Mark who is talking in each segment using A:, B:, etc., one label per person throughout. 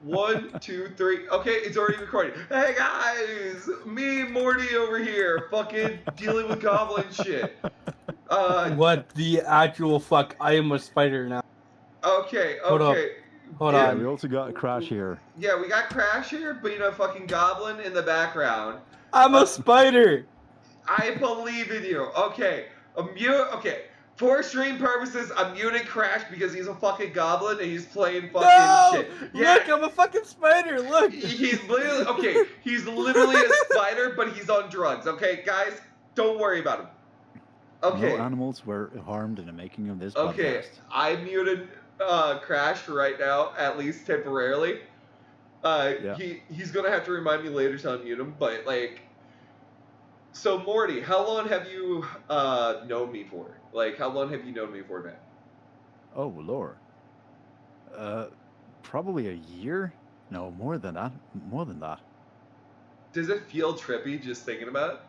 A: One, two, three. Okay, it's already recording. Hey guys, me Morty over here, fucking dealing with goblin shit. Uh,
B: What the actual fuck? I am a spider now.
A: okay,
B: Hold up.
A: okay.
B: Hold
C: Yeah,
A: Give,
C: we
B: on.
C: also got Crash here.
A: yeah, we got Crash here, but you know, fucking goblin in the background.
B: I'm a
A: Uh,
B: spider.
A: I believe in you. Okay, okay. For stream purposes, I'm muting Crash because he's a fucking goblin and he's playing fucking
B: No!
A: shit. Yeah,
B: Look, I'm a fucking spider. Look.
A: he's literally okay. He's literally a spider, but he's on drugs. Okay, guys, don't worry about him.
C: No
A: Okay,
C: animals were harmed in the making of this
A: okay.
C: podcast.
A: I muted Crash right now, at least temporarily.
C: Yeah.
A: He's gonna have to remind me later to unmute him, but like. So Morty, how long have you known me for? Like, how long have you known me for, man?
C: Oh, Lord. Probably a year? No, more than that. More than that.
A: Does it feel trippy just thinking about it?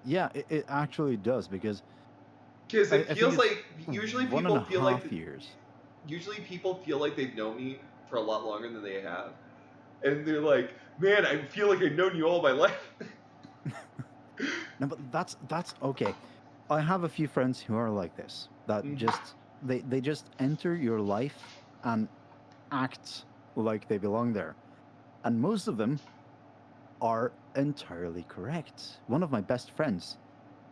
C: Yeah, it actually does because
A: Because
C: I
A: it
C: think
A: feels
C: it's
A: like usually
C: one
A: people
C: and a
A: feel like
C: half years.
A: usually people feel like they've known me for a lot longer than they have, and they're like, "Man, I feel like I've known you all my life."
C: No, but that's okay. I have a few friends who are like this. That
A: Mhm.
C: just they just enter your life and act like they belong there. And most of them are entirely correct. One of my best friends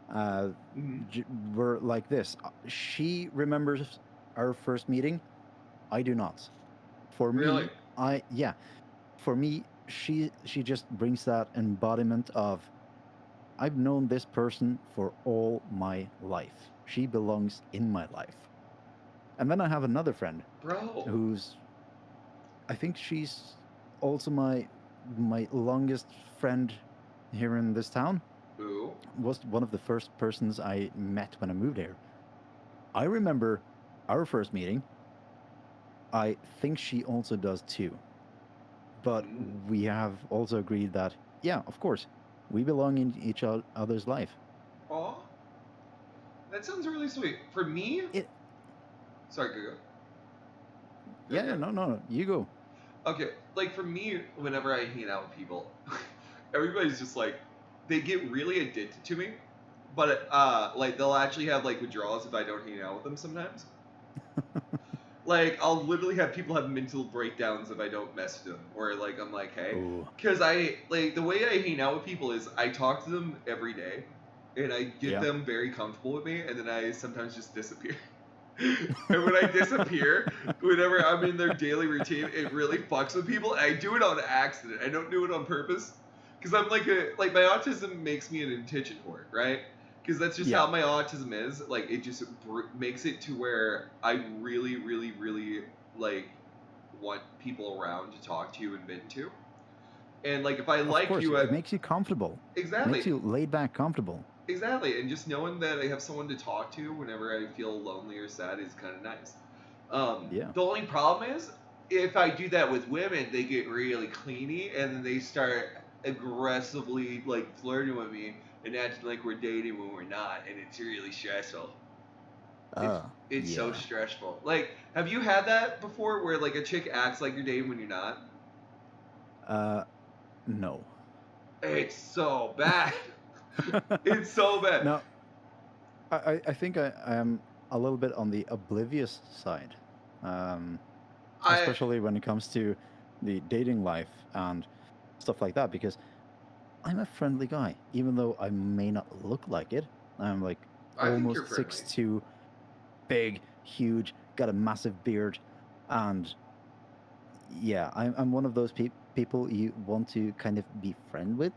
C: uh,
A: Mhm.
C: were like this. She remembers our first meeting. I do not. For
A: Really?
C: me, for me, she just brings that embodiment of I've known this person for all my life. She belongs in my life. And then I have another friend
A: Bro.
C: who's I think she's also my longest friend here in this town.
A: Ooh.
C: Was one of the first persons I met when I moved here. I remember our first meeting. I think she also does too. But
A: Mm.
C: we have also agreed that, yeah, of course, we belong in each other's life.
A: Aw. That sounds really sweet. For me,
C: It,
A: sorry, go. Go
C: yeah,
A: again.
C: no, you go.
A: Okay, like for me, whenever I hang out with people, everybody's just like, they get really addicted to me, but like they'll actually have like withdrawals if I don't hang out with them sometimes. Like I'll literally have people have mental breakdowns if I don't message them, or like I'm like, hey,
C: Oh,
A: because I like the way I hang out with people is I talk to them every day, and I get
C: yeah.
A: them very comfortable with me, and then I sometimes just disappear. And when I disappear, whenever I'm in their daily routine, it really fucks with people. I do it on accident. I don't do it on purpose, because I'm like my autism makes me an intention for it, right? Because that's just how
C: Yeah.
A: my autism is. Like it just makes it to where I really, really, really like want people around to talk to you and vent to. And like if I
C: Of
A: like
C: course,
A: you,
C: it makes you comfortable.
A: exactly,
C: Makes you laid back comfortable.
A: exactly, and just knowing that I have someone to talk to whenever I feel lonely or sad is kind of nice.
C: Yeah.
A: The only problem is if I do that with women, they get really cleany and then they start aggressively like flirting with me and acting like we're dating when we're not, and it's really stressful. It's it's so
C: Yeah.
A: stressful. Like, have you had that before, where like a chick acts like you're dating when you're not?
C: Uh, no.
A: It's so bad. It's so bad.
C: No, I think I am a little bit on the oblivious side, um,
A: I
C: especially when it comes to the dating life and stuff like that, because I'm a friendly guy, even though I may not look like it. I'm like
A: I think you're
C: almost
A: friendly.
C: 6'2", big, huge, got a massive beard, and yeah, I'm one of those people you want to kind of be friend with,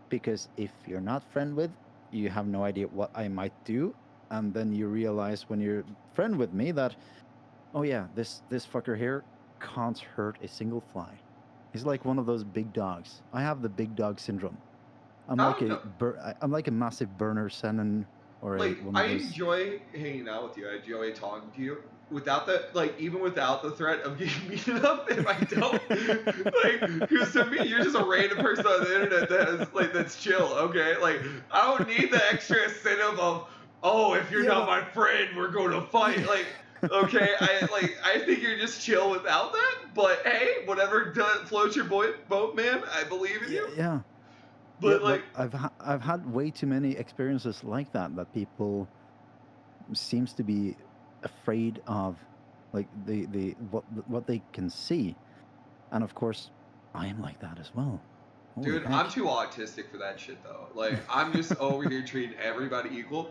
C: because if you're not friend with, you have no idea what I might do, and then you realize when you're friend with me that, oh yeah, this fucker here can't hurt a single fly. He's like one of those big dogs. I have the big dog syndrome.
A: Oh no,
C: I'm like a massive Burner Shannon or a
A: like
C: one
A: I
C: of those.
A: enjoy hanging out with you. I enjoy talking to you without the like even without the threat of getting beaten up if I don't. Like, because to me, you're just a random person on the internet that has like that's chill. Okay, like I don't need the extra incentive of, oh, if you're
C: Yeah,
A: not
C: but
A: my friend, we're going to fight. Like Okay, I think you're just chill without that, but hey, whatever floats your boat, man. I believe in
C: Yeah,
A: you.
C: yeah, yeah.
A: But
C: But
A: like,
C: I've had way too many experiences like that people seems to be afraid of, like the what they can see, and of course, I am like that as well. Holy
A: dude,
C: heck!
A: I'm too autistic for that shit though. Like, I'm just over here treating everybody equal.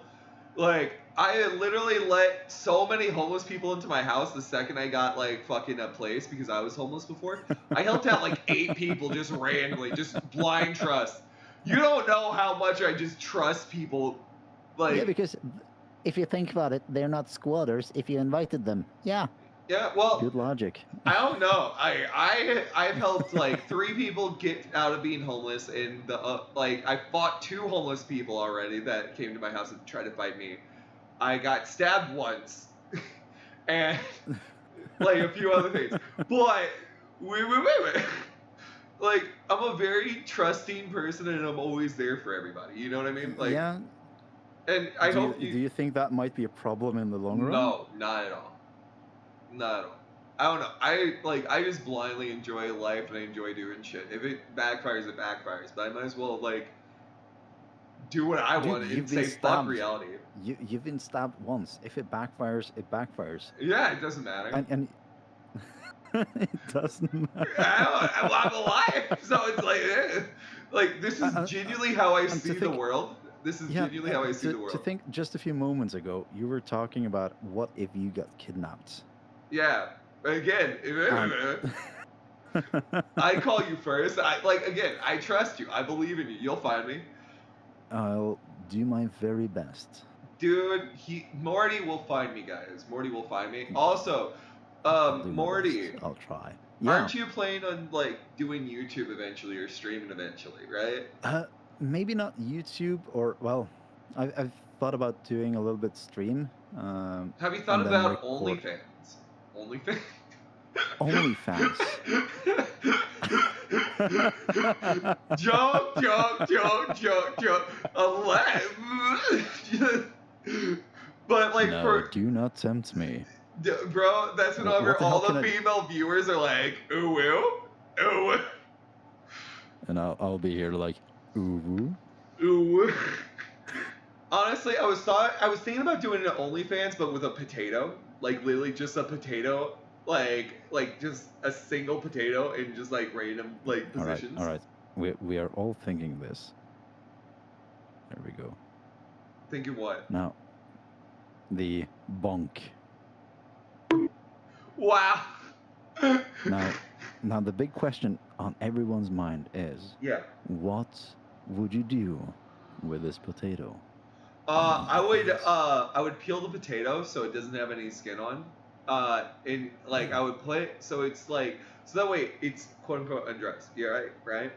A: Like, I literally let so many homeless people into my house the second I got like fucking a place because I was homeless before. I helped out like 8 people just randomly, just blind trust. You don't know how much I just trust people.
C: Yeah,
A: Like,
C: because if you think about it, they're not squatters if you invited them. Yeah,
A: yeah, well,
C: good logic.
A: I don't know. I've helped like 3 people get out of being homeless, and like I fought 2 homeless people already that came to my house and tried to fight me. I got stabbed once, and like a few other things. But wait. Like, I'm a very trusting person, and I'm always there for everybody. You know what I mean? Like,
C: Yeah.
A: and I
C: Do
A: hope
C: you do you think that might be a problem in the long run?
A: No, not at all. Not at all. I don't know. I just blindly enjoy life and I enjoy doing shit. If it backfires, it backfires. But I might as well like do what I
C: Dude,
A: want and
C: you've been
A: say fuck
C: stabbed.
A: reality.
C: You've been stabbed once. If it backfires, it backfires.
A: Yeah, it doesn't matter.
C: And it doesn't matter.
A: I'm alive, so it's like this is
C: Uh,
A: genuinely how I
C: and
A: see
C: to
A: the
C: think,
A: world. This is
C: yeah,
A: genuinely how I see the
C: to
A: world.
C: think just a few moments ago, you were talking about what if you got kidnapped.
A: Yeah. Again,
C: And
A: I call you first. I trust you. I believe in you. You'll find me.
C: I'll do my very best.
A: Dude, Morty will find me, guys. Morty will find me. Also,
C: I'll do my
A: Morty,
C: best. I'll try. Yeah.
A: aren't you planning on like doing YouTube eventually or streaming eventually, right?
C: Maybe not YouTube, or well, I've thought about doing a little bit stream,
A: Have you thought
C: and then
A: about
C: record.
A: OnlyFans? OnlyFans?
C: OnlyFans.
A: Joke. But like
C: No, do not tempt me.
A: bro, that's whenever
C: What the hell
A: all
C: can
A: the
C: I?
A: female viewers are like, ooh.
C: And I'll be here like, ooh.
A: Ooh. Honestly, I was thinking about doing an OnlyFans, but with a potato, like literally just a potato, like just a single potato in just like random like positions.
C: All right. We are all thinking this. There we go.
A: Thinking what?
C: Now, the bonk.
A: Wow.
C: Now the big question on everyone's mind is,
A: Yeah.
C: what would you do with this potato?
A: I would peel the potato so it doesn't have any skin on. And like I would put so it's like so that way it's quote unquote undressed. Yeah, right.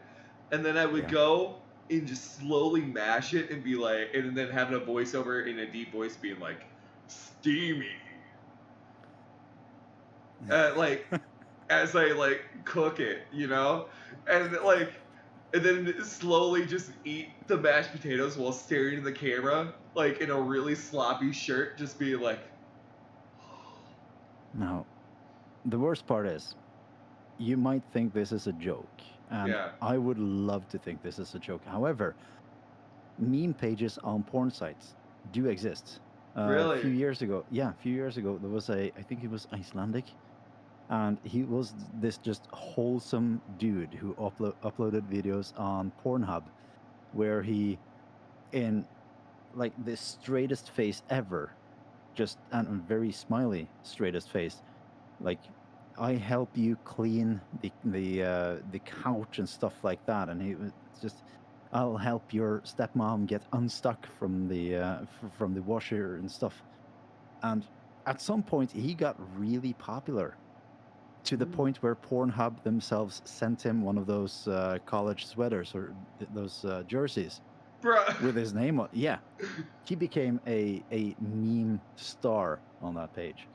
A: And then I would go and just slowly mash it and be like, and then having a voiceover in a deep voice being like, steamy. Like as I like cook it, you know, and like. And then slowly just eat the mashed potatoes while staring at the camera, like in a really sloppy shirt, just being like.
C: Now, the worst part is, you might think this is a joke, and
A: Yeah.
C: I would love to think this is a joke. However, meme pages on porn sites do exist.
A: Really?
C: A few years ago, there was I think he was Icelandic, and he was this just wholesome dude who uploaded videos on Pornhub, where he, in like the straightest face ever, just and a very smiley straightest face, like, I help you clean the couch and stuff like that, and he was just, I'll help your stepmom get unstuck from the washer and stuff. And at some point, he got really popular, to the point where Pornhub themselves sent him one of those college sweaters, or those jerseys
A: Bruh.
C: with his name on. Yeah, he became a meme star on that page.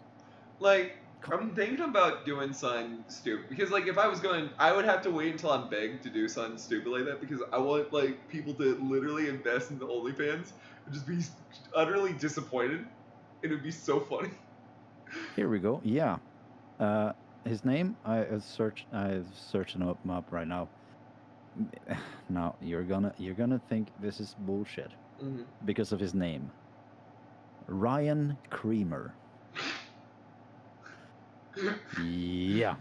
A: Like, I'm thinking about doing something stupid because, like, if I was going, I would have to wait until I'm big to do something stupid like that because I want like people to literally invest in the OnlyFans and just be utterly disappointed. It would be so funny.
C: Here we go. Yeah. His name, I've searched him up right now. Now you're gonna think this is bullshit
A: Mhm.
C: because of his name. Ryan Creamer. Yeah.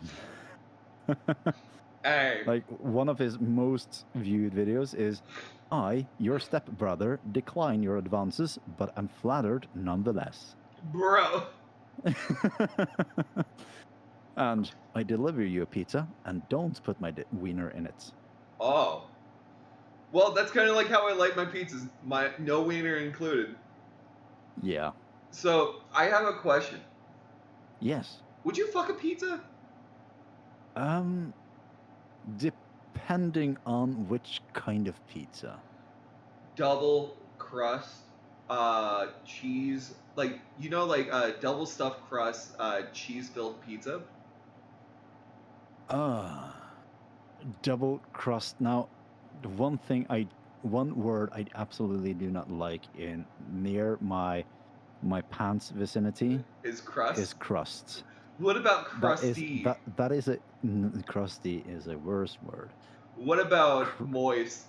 A: Hey,
C: Like one of his most viewed videos is I, your stepbrother, decline your advances, but am flattered nonetheless.
A: bro.
C: And I deliver you a pizza and don't put my wiener in it.
A: Oh. Well, that's kind of like how I like my pizzas. My no wiener included.
C: Yeah.
A: So I have a question.
C: Yes.
A: Would you fuck a pizza?
C: Um, depending on which kind of pizza.
A: Double crust, cheese, like like double stuffed crust, cheese filled pizza.
C: Ah, double crust. Now, the one word I absolutely do not like in near my pants vicinity
A: Is crust?
C: is crust.
A: What about
C: That is
A: crusty?
C: that is a crusty is a worse word.
A: What about
C: Cr-
A: moist?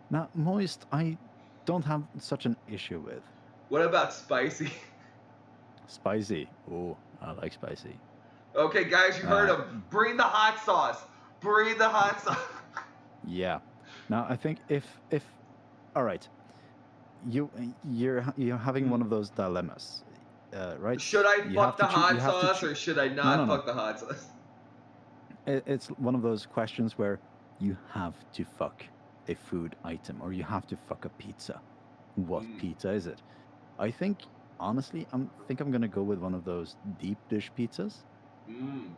C: Now, moist, I don't have such an issue with.
A: What about spicy?
C: Spicy. Oh, I like spicy.
A: Okay, guys, you heard
C: Uh,
A: him. Bring the hot sauce. Bring the hot sauce.
C: yeah. Now, I think if all right, you're having one of those dilemmas, right?
A: Should I
C: You
A: fuck
C: have
A: the
C: to choose. You
A: hot
C: have to
A: sauce
C: choose.
A: or should I
C: No,
A: not
C: no, no.
A: fuck the hot sauce?
C: It's one of those questions where you have to fuck a food item or you have to fuck a pizza. What
A: Mm.
C: pizza is it? I think honestly, I'm gonna go with one of those deep dish pizzas
A: Mm.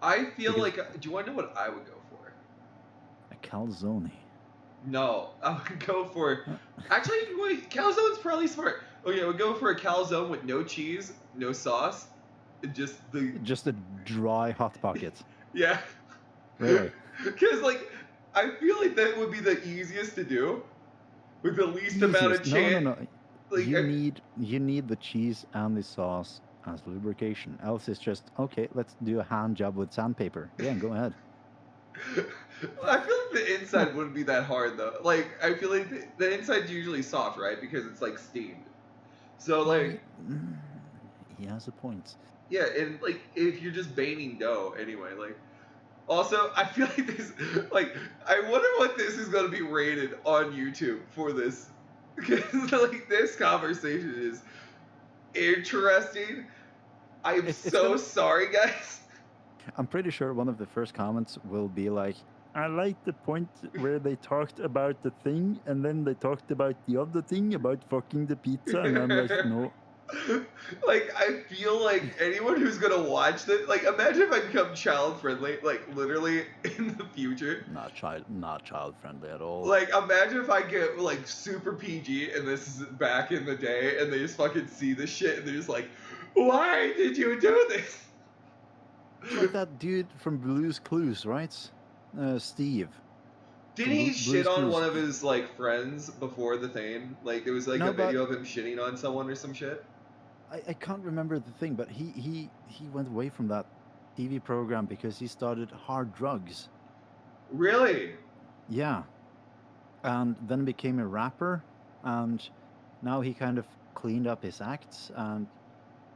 A: I feel
C: because
A: like. Do you want to know what I would go for?
C: a calzone.
A: No, I would go for.
C: Uh,
A: Actually, wait, calzone's probably smart. Okay, I would go for a calzone with no cheese, no sauce, and just the.
C: Just a dry hot pocket.
A: Yeah.
C: Really?
A: Because, like, I feel like that would be the easiest to do with the least amount of
C: Easiest. No, no,
A: chance.
C: no.
A: Like,
C: You need the cheese and the sauce as lubrication. Else it's just okay. Let's do a hand job with sandpaper. Yeah, go ahead.
A: I feel like the inside wouldn't be that hard though. Like I feel like the inside's usually soft, right? Because it's like steamed. So like
C: He has a point.
A: yeah, and like if you're just baning dough anyway, like also I feel like this like I wonder what this is gonna be rated on YouTube for this. Because like this conversation is interesting. I'm
C: It's
A: so
C: gonna.
A: sorry guys.
C: I'm pretty sure one of the first comments will be like, I like the point where they talked about the thing and then they talked about the other thing about fucking the pizza. And I'm like, no.
A: Like I feel like anyone who's gonna watch this, like imagine if I become child friendly, like literally in the future.
C: Not child friendly at all.
A: Like imagine if I get like super PG and this is back in the day and they just fucking see this shit and they're just like, why did you do this?
C: It's like that dude from Blue's Clues, right? Steve.
A: Did
C: From
A: he
C: Blue's
A: shit on
C: Clues.
A: one of his like friends before the thing? Like it was like
C: No,
A: a
C: but-
A: video of him shitting on someone or some shit?
C: I can't remember the thing, but he went away from that TV program because he started hard drugs.
A: Really?
C: Yeah. And then became a rapper, and now he kind of cleaned up his acts. And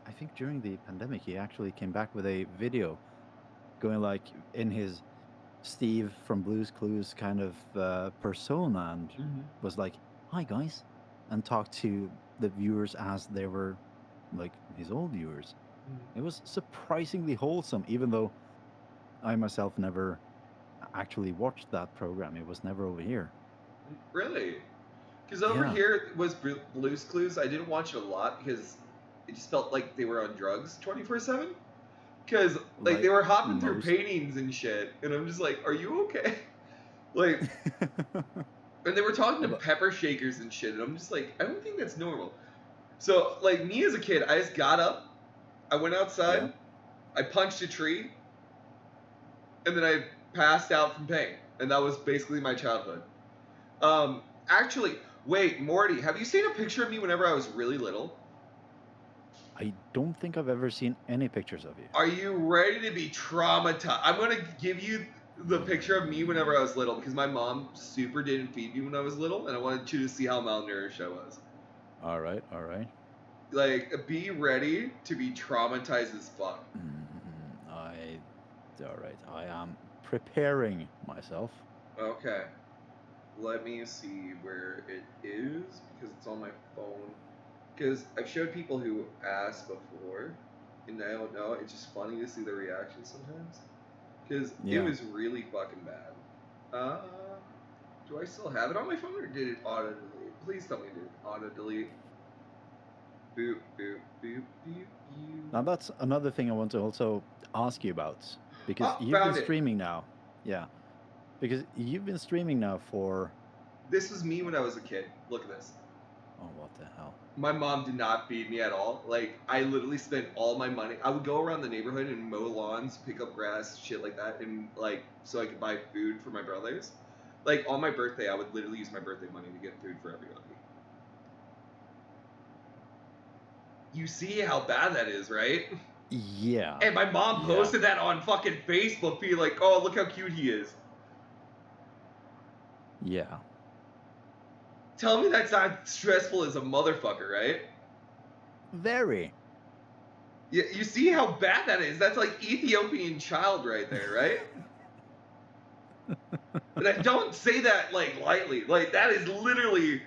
C: I think during the pandemic, he actually came back with a video going like in his Steve from Blue's Clues kind of persona and was like, hi guys, and talked to the viewers as they were like his old viewers. It was surprisingly wholesome, even though I myself never actually watched that program. It was never over here.
A: Really? Because over
C: Yeah.
A: here was Blue's Clues. I didn't watch it a lot because it just felt like they were on drugs 24/7. Because like they
C: Like
A: were hopping through
C: most-
A: paintings and shit, and I'm just like, are you okay? Like, and they were talking to
C: But-
A: pepper shakers and shit, and I'm just like, I don't think that's normal. So like me as a kid, I just got up, I went outside,
C: Yeah.
A: I punched a tree, and then I passed out from pain, and that was basically my childhood. Actually, wait, Morty, have you seen a picture of me whenever I was really little?
C: don't think I've ever seen any pictures of you.
A: Are you ready to be traumatized? I'm gonna give you the picture of me whenever I was little because my mom super didn't feed me when I was little, and I wanted you to see how malnourished I was.
C: All right, all right.
A: Like, be ready to be traumatized as fuck.
C: All right. I am preparing myself.
A: Okay. Let me see where it is because it's on my phone. Because I've showed people who asked before, and I don't know. It's just funny to see their reactions sometimes. Because it
C: Yeah.
A: was really fucking bad. Do I still have it on my phone or did it auto delete? Please tell me it did auto delete. Boop, boop, boop, boop, boop.
C: Now that's another thing I want to also ask you about because
A: Oh,
C: you've been
A: found it.
C: streaming now. Yeah. Because you've been streaming now for
A: This was me when I was a kid. Look at this.
C: oh what the hell?
A: My mom did not feed me at all. Like, I literally spent all my money. I would go around the neighborhood and mow lawns, pick up grass, shit like that, and like so I could buy food for my brothers. Like on my birthday, I would literally use my birthday money to get food for everybody. You see how bad that is, right?
C: Yeah.
A: And my mom posted that on fucking Facebook, being like, "Oh, look how cute he is."
C: Yeah.
A: Tell me that's not stressful as a motherfucker, right?
C: Very.
A: Yeah, you see how bad that is? That's like Ethiopian child right there, right? And I don't say that like lightly. Like that is literally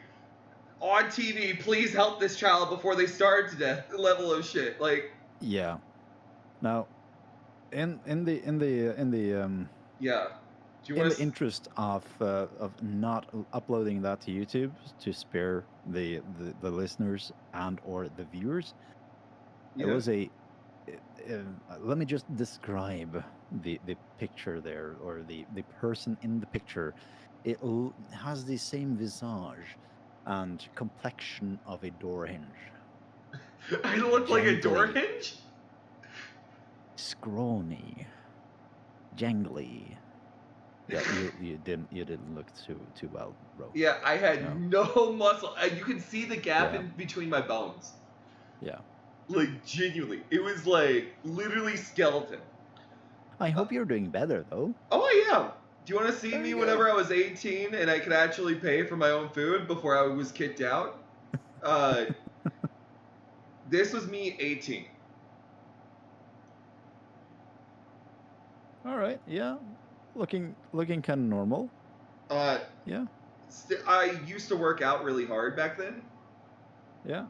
A: on TV. Please help this child before they starve to death. Level of shit. Like
C: Yeah. Now, in the
A: yeah. Do you
C: in
A: want
C: the
A: to?
C: interest of not uploading that to YouTube to spare the listeners and or the viewers, it
A: Yeah.
C: was a. Let me just describe the picture there or the person in the picture. It has the same visage and complexion of a door hinge.
A: I look like a door
C: Jangly.
A: hinge.
C: Scrawny, jangly. Yeah, you didn't look too well, bro.
A: Yeah, I had
C: No.
A: no muscle. You can see the gap
C: Yeah.
A: in between my bones.
C: Yeah.
A: Like genuinely, it was like literally skeleton.
C: I hope you're doing better though.
A: Oh, I am. Do you want to see
C: Very
A: me
C: good.
A: whenever I was 18 and I could actually pay for my own food before I was kicked out? Uh, this was me 18.
C: All right. Yeah. Looking kind of normal.
A: Uh,
C: Yeah.
A: I used to work out really hard back then.
C: Yeah.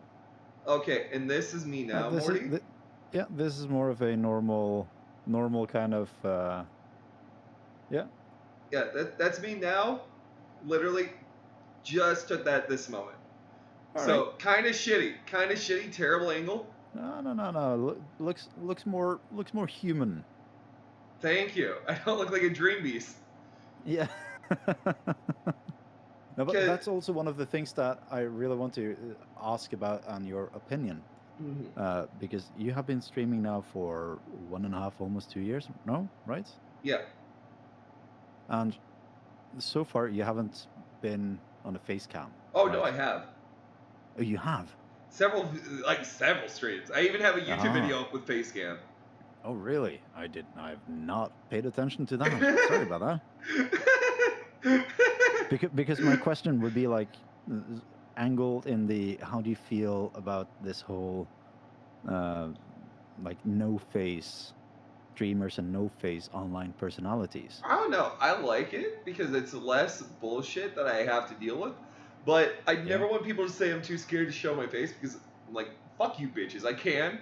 A: Okay, and this is me now,
C: This
A: Morty.
C: yeah, this is more of a normal kind of yeah.
A: Yeah, that's me now. Literally, just took that this moment.
C: All right.
A: So kind of shitty, terrible angle.
C: No. Looks more human.
A: Thank you. I don't look like a dream beast.
C: Yeah. No, but
A: 'Cause-
C: that's also one of the things that I really want to ask about on your opinion. Because you have been streaming now for 1.5, almost 2 years. No, right?
A: Yeah.
C: And so far you haven't been on a face cam.
A: Oh
C: right?
A: no, I have
C: Oh, you have.
A: several streams. I even have a YouTube
C: Ah.
A: video up with face cam.
C: Oh, really? I've not paid attention to that. Sorry about that. Because my question would be like angled in the how do you feel about this whole like no face streamers and no face online personalities?
A: I don't know. I like it because it's less bullshit that I have to deal with. But I never want people to say I'm too scared to show my face because I'm like, fuck you bitches, I can.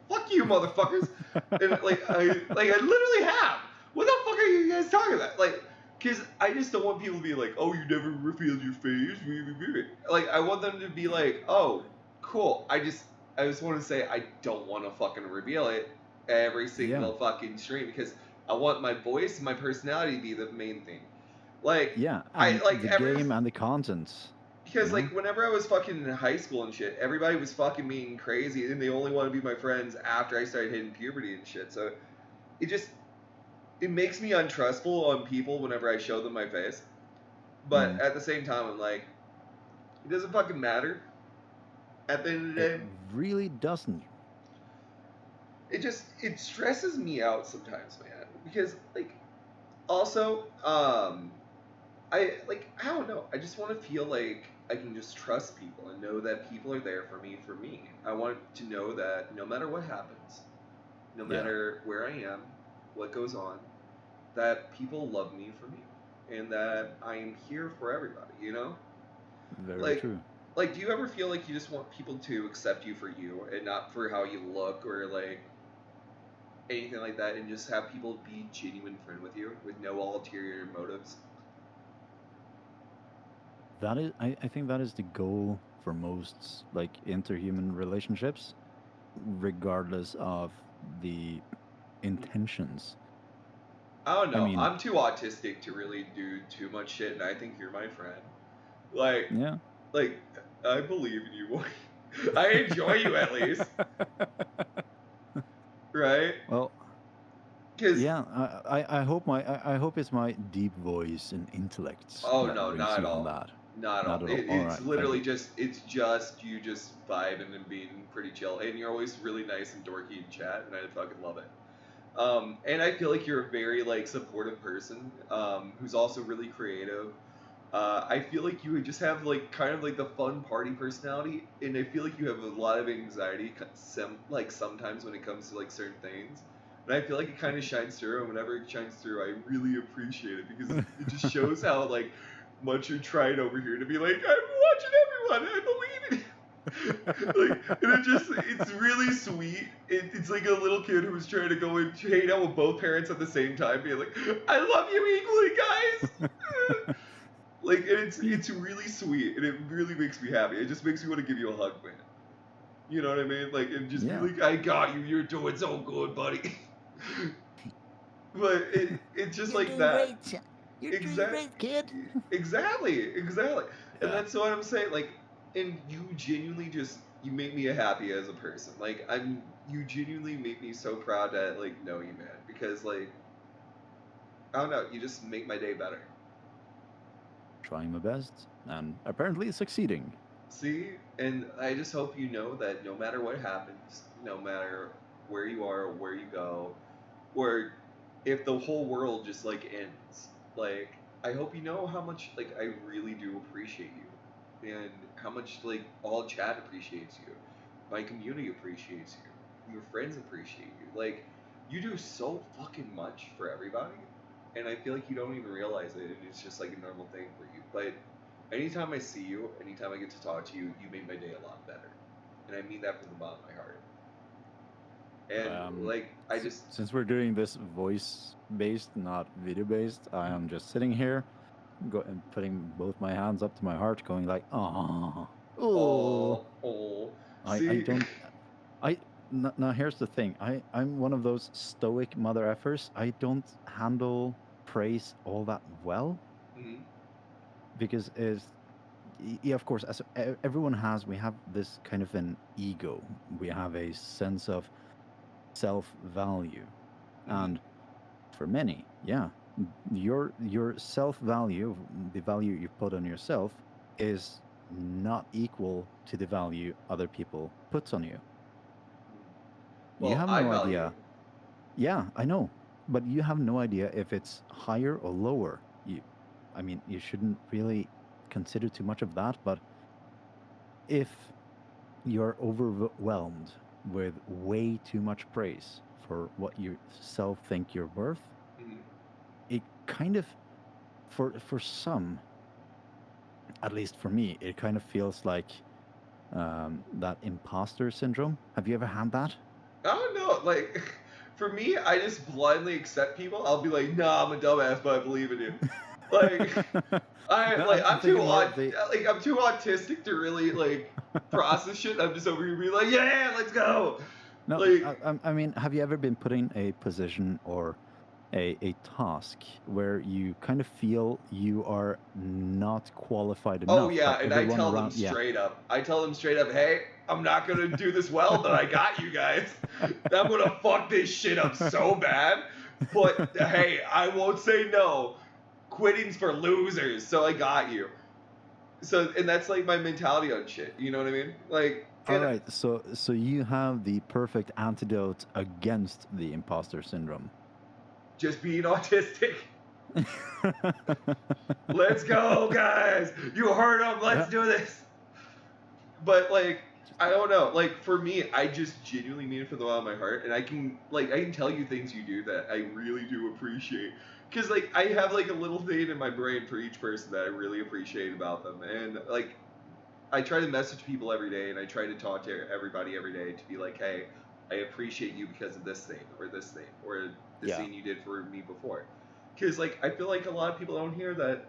A: Fuck you motherfuckers. And I literally have. What the fuck are you guys talking about? Like, because I just don't want people to be like, oh, you never revealed your face. Like, I want them to be like, oh, cool. I just want to say I don't want to fucking reveal it every single fucking stream because I want my voice and my personality to be the main thing. Like,
C: Yeah,
A: I
C: and
A: like
C: the game and the content.
A: because,
C: you know?
A: like, whenever I was fucking in high school and shit, everybody was fucking being crazy, and they only want to be my friends after I started hitting puberty and shit. So, it makes me untrustful on people whenever I show them my face. But at the same time, I'm like, it doesn't fucking matter. At the end of the day,
C: It really doesn't.
A: it stresses me out sometimes, man. Because like also, I don't know. I just want to feel like I can just trust people and know that people are there for me for me. I want to know that no matter what happens, no
C: Yeah.
A: matter where I am, what goes on, that people love me for me, and that I am here for everybody. You know,
C: Very
A: like
C: true.
A: like do you ever feel like you just want people to accept you for you and not for how you look or like anything like that, and just have people be genuine friend with you with no ulterior motives?
C: That is, I think that is the goal for most like interhuman relationships, regardless of the intentions.
A: I don't
C: I
A: know.
C: mean,
A: I'm too autistic to really do too much shit, and I think you're my friend. Like,
C: yeah.
A: like I believe in you, boy. I enjoy you at least, right?
C: Well,
A: Because
C: yeah. I hope I hope it's my deep voice and intellect
A: oh
C: that
A: no,
C: brings
A: not at
C: you on
A: all,
C: that.
A: not at all.
C: Not at all. All
A: It's
C: right. Thank
A: literally
C: you.
A: just you just vibing and being pretty chill, and you're always really nice and dorky in chat, and I fucking love it. And I feel like you're a very like supportive person, who's also really creative. I feel like you would just have like kind of like the fun party personality, and I feel like you have a lot of anxiety, like sometimes when it comes to like certain things. And I feel like it kind of shines through, and whenever it shines through, I really appreciate it because it just shows how like much you're trying over here to be like, I'm watching everyone, I believe in you. Like, and it's really sweet. It's like a little kid who was trying to go and hang out with both parents at the same time, being like, I love you equally, guys. Like, and it's really sweet, and it really makes me happy. It just makes me want to give you a hug, man. You know what I mean? Like, and just be
C: Yeah.
A: like, I got you. You're doing so good, buddy. But it's just like that.
C: You're doing great, kid.
A: Exactly. And
C: Yeah.
A: that's what I'm saying. Like, and you genuinely just you make me happy as a person. Like, you genuinely make me so proud to like know you, man. Because like, I don't know, you just make my day better.
C: Trying my best and apparently succeeding.
A: See, and I just hope you know that no matter what happens, no matter where you are or where you go, or if the whole world just like ends, like I hope you know how much like I really do appreciate you, and how much like all chat appreciates you, my community appreciates you, your friends appreciate you. Like you do so fucking much for everybody, and I feel like you don't even realize it, and it's just like a normal thing for you. But anytime I see you, anytime I get to talk to you, you make my day a lot better, and I mean that from the bottom of my heart. And like I just
C: Since we're doing this voice based, not video based, I am just sitting here, and putting both my hands up to my heart, going like, oh,
A: oh,
C: I
A: see,
C: don't, I. Now here's the thing. I'm one of those stoic mother effers. I don't handle praise all that well
A: Mhm.
C: because yeah, of course, as everyone has, we have this kind of an ego. We have a sense of self-value,
A: Mhm.
C: and for many, yeah, your self-value, the value you put on yourself, is not equal to the value other people puts on you. You
A: Well,
C: have
A: I
C: no
A: value.
C: idea. Yeah, I know, but you have no idea if it's higher or lower. I mean, you shouldn't really consider too much of that, but if you're overwhelmed with way too much praise for what you self think you're worth,
A: Mhm.
C: it kind of, for some, at least for me, it kind of feels like that imposter syndrome. Have you ever had that?
A: I don't know. Like, for me, I just blindly accept people. I'll be like, nah, I'm a dumbass, but I believe in you. Like,
C: No, I'm thinking more of the.
A: I'm too autistic to really like process shit. I'm just over here being like, yeah, let's go.
C: No,
A: Like,
C: I mean, have you ever been put in a position or a task where you kind of feel you are not qualified
A: oh
C: enough, but
A: yeah, and I
C: everyone
A: tell them
C: around, yeah.
A: straight up. I tell them straight up, hey, I'm not gonna do this well, but I got you guys. I'm gonna fuck this shit up so bad. But hey, I won't say no. Quitting's for losers, so I got you. So, and that's like my mentality on shit. You know what I mean? Like,
C: All right, so you have the perfect antidote against the imposter syndrome.
A: Just being autistic. Let's go, guys. You heard him. Let's do this. But like, I don't know. Like for me, I just genuinely mean it from the bottom of my heart, and I can tell you things you do that I really do appreciate. Cause like I have like a little thing in my brain for each person that I really appreciate about them, and like I try to message people every day, and I try to talk to everybody every day to be like, hey, I appreciate you because of this thing, or this thing you did for me before. Because like I feel like a lot of people don't hear that,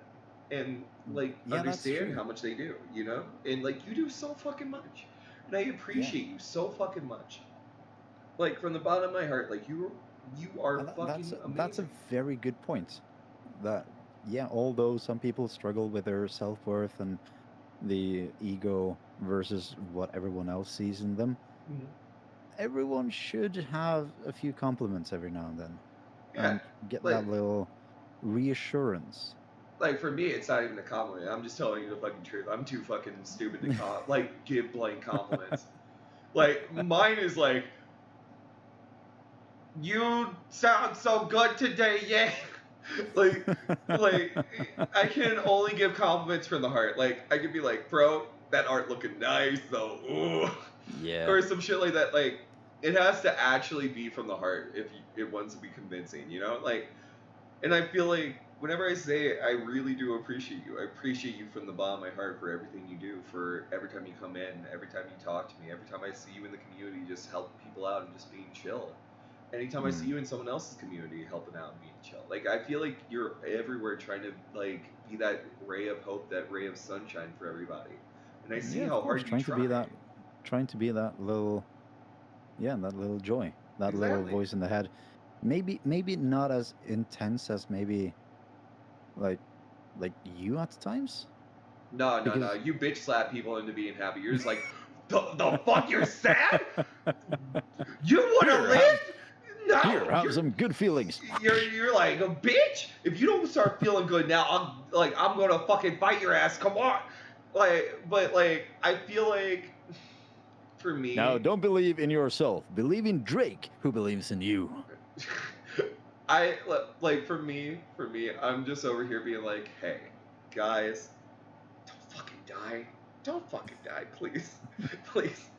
A: and like understand how much they do, you know. And like you do so fucking much, and I appreciate you so fucking much. Like from the bottom of my heart, like you are fucking amazing.
C: That's a very good point. That although some people struggle with their self-worth and the ego versus what everyone else sees in them, everyone should have a few compliments every now and then, and get that little reassurance.
A: Like for me, it's not even a compliment. I'm just telling you the fucking truth. I'm too fucking stupid to give blank compliments. Like mine is like, you sound so good today, yeah. like I can only give compliments from the heart. Like I could be like, bro, that art looking nice though. Ooh.
C: Yeah.
A: Or some shit like that. Like it has to actually be from the heart if it wants to be convincing, you know? Like, and I feel like whenever I say it, I really do appreciate you. I appreciate you from the bottom of my heart for everything you do, for every time you come in, every time you talk to me, every time I see you in the community just helping people out and just being chill. Anytime I see you in someone else's community helping out and being chill. Like I feel like you're everywhere trying to like be that ray of hope, that ray of sunshine for everybody. And I see how hard you try.
C: Trying to be that little joy, that little voice in the head. Maybe not as intense as maybe like you at times.
A: No. You bitch slap people into being happy. You're just like, the fuck, you're sad? You want to live? No.
C: Here, have some good feelings.
A: You're like, a bitch? If you don't start feeling good now, I'm gonna fucking fight your ass. Come on. But I feel like for me.
C: Now, don't believe in yourself. Believe in Drake, who believes in you.
A: For me, I'm just over here being like, hey, guys, don't fucking die. Don't fucking die, please. please.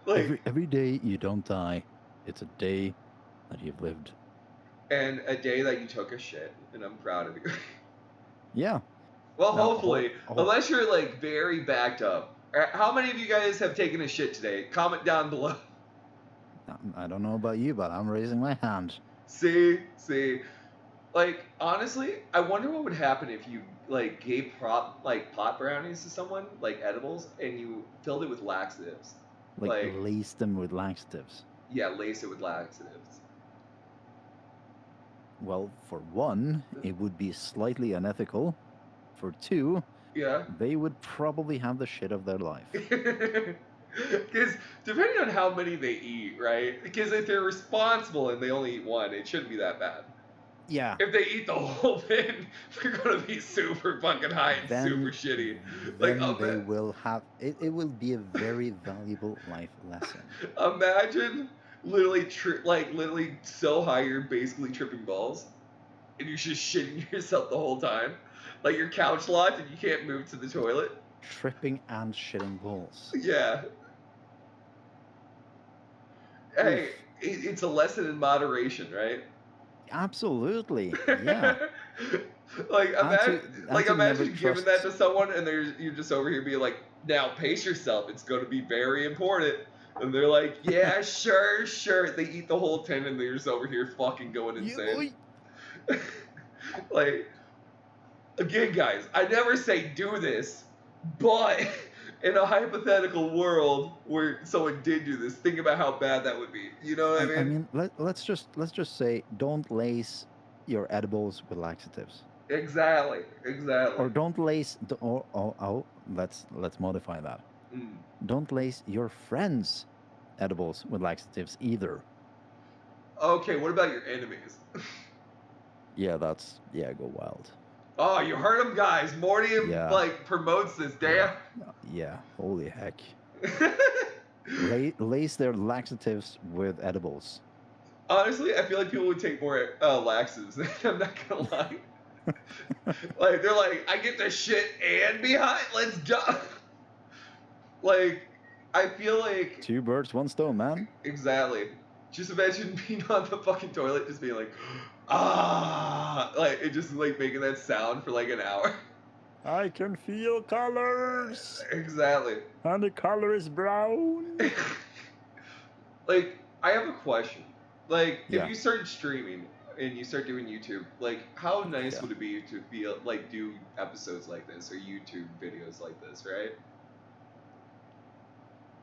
C: Like every day you don't die, it's a day that you've lived.
A: And a day that you took a shit, and I'm proud of you.
C: Yeah.
A: Well, hopefully, unless you're like very backed up. How many of you guys have taken a shit today? Comment down below.
C: I don't know about you, but I'm raising my hand.
A: See. Like, honestly, I wonder what would happen if you, like, gave pot brownies to someone, like edibles, and you filled it with laxatives.
C: Like lace them with laxatives.
A: Yeah, lace it with laxatives.
C: Well, for one, it would be slightly unethical. For two, they would probably have the shit of their life.
A: Because depending on how many they eat, right? Because if they're responsible and they only eat one, it shouldn't be that bad.
C: Yeah.
A: If they eat the whole thing, they're gonna be super fucking high and super shitty.
C: Then they will have it will be a very valuable life lesson.
A: Imagine literally so high you're basically tripping balls, and you're just shitting yourself the whole time. Like you're couch locked and you can't move to the toilet.
C: Tripping and shitting balls.
A: Yeah. Hey, it's a lesson in moderation, right?
C: Absolutely. Yeah.
A: Imagine giving that to someone and you're just over here being like, now pace yourself. It's going to be very important. And they're like, yeah, sure. They eat the whole 10 and they're just over here fucking going insane. Like, again, guys, I never say do this, but in a hypothetical world where someone did do this, think about how bad that would be. You know what I mean?
C: I mean, let's just say don't lace your edibles with laxatives.
A: Exactly.
C: Or don't lace. Let's modify that. Don't lace your friends' edibles with laxatives either.
A: Okay, what about your enemies?
C: Yeah, go wild.
A: Oh, you heard him, guys. Morty promotes this, damn.
C: Yeah, holy heck. Lace their laxatives with edibles.
A: Honestly, I feel like people would take more laxatives. I'm not gonna lie. Like they're like, I get the shit and behind. Let's go. Like, I feel like
C: Two birds, one stone, man.
A: exactly. Just imagine being on the fucking toilet, just being like, ah, like it just like making that sound for like an hour.
C: I can feel colors,
A: Exactly.
C: and the color is brown.
A: Like, I have a question. Like, if
C: Yeah.
A: you start streaming and you start doing YouTube, like, how nice
C: Yeah.
A: would it be to feel like do episodes like this or YouTube videos like this, right?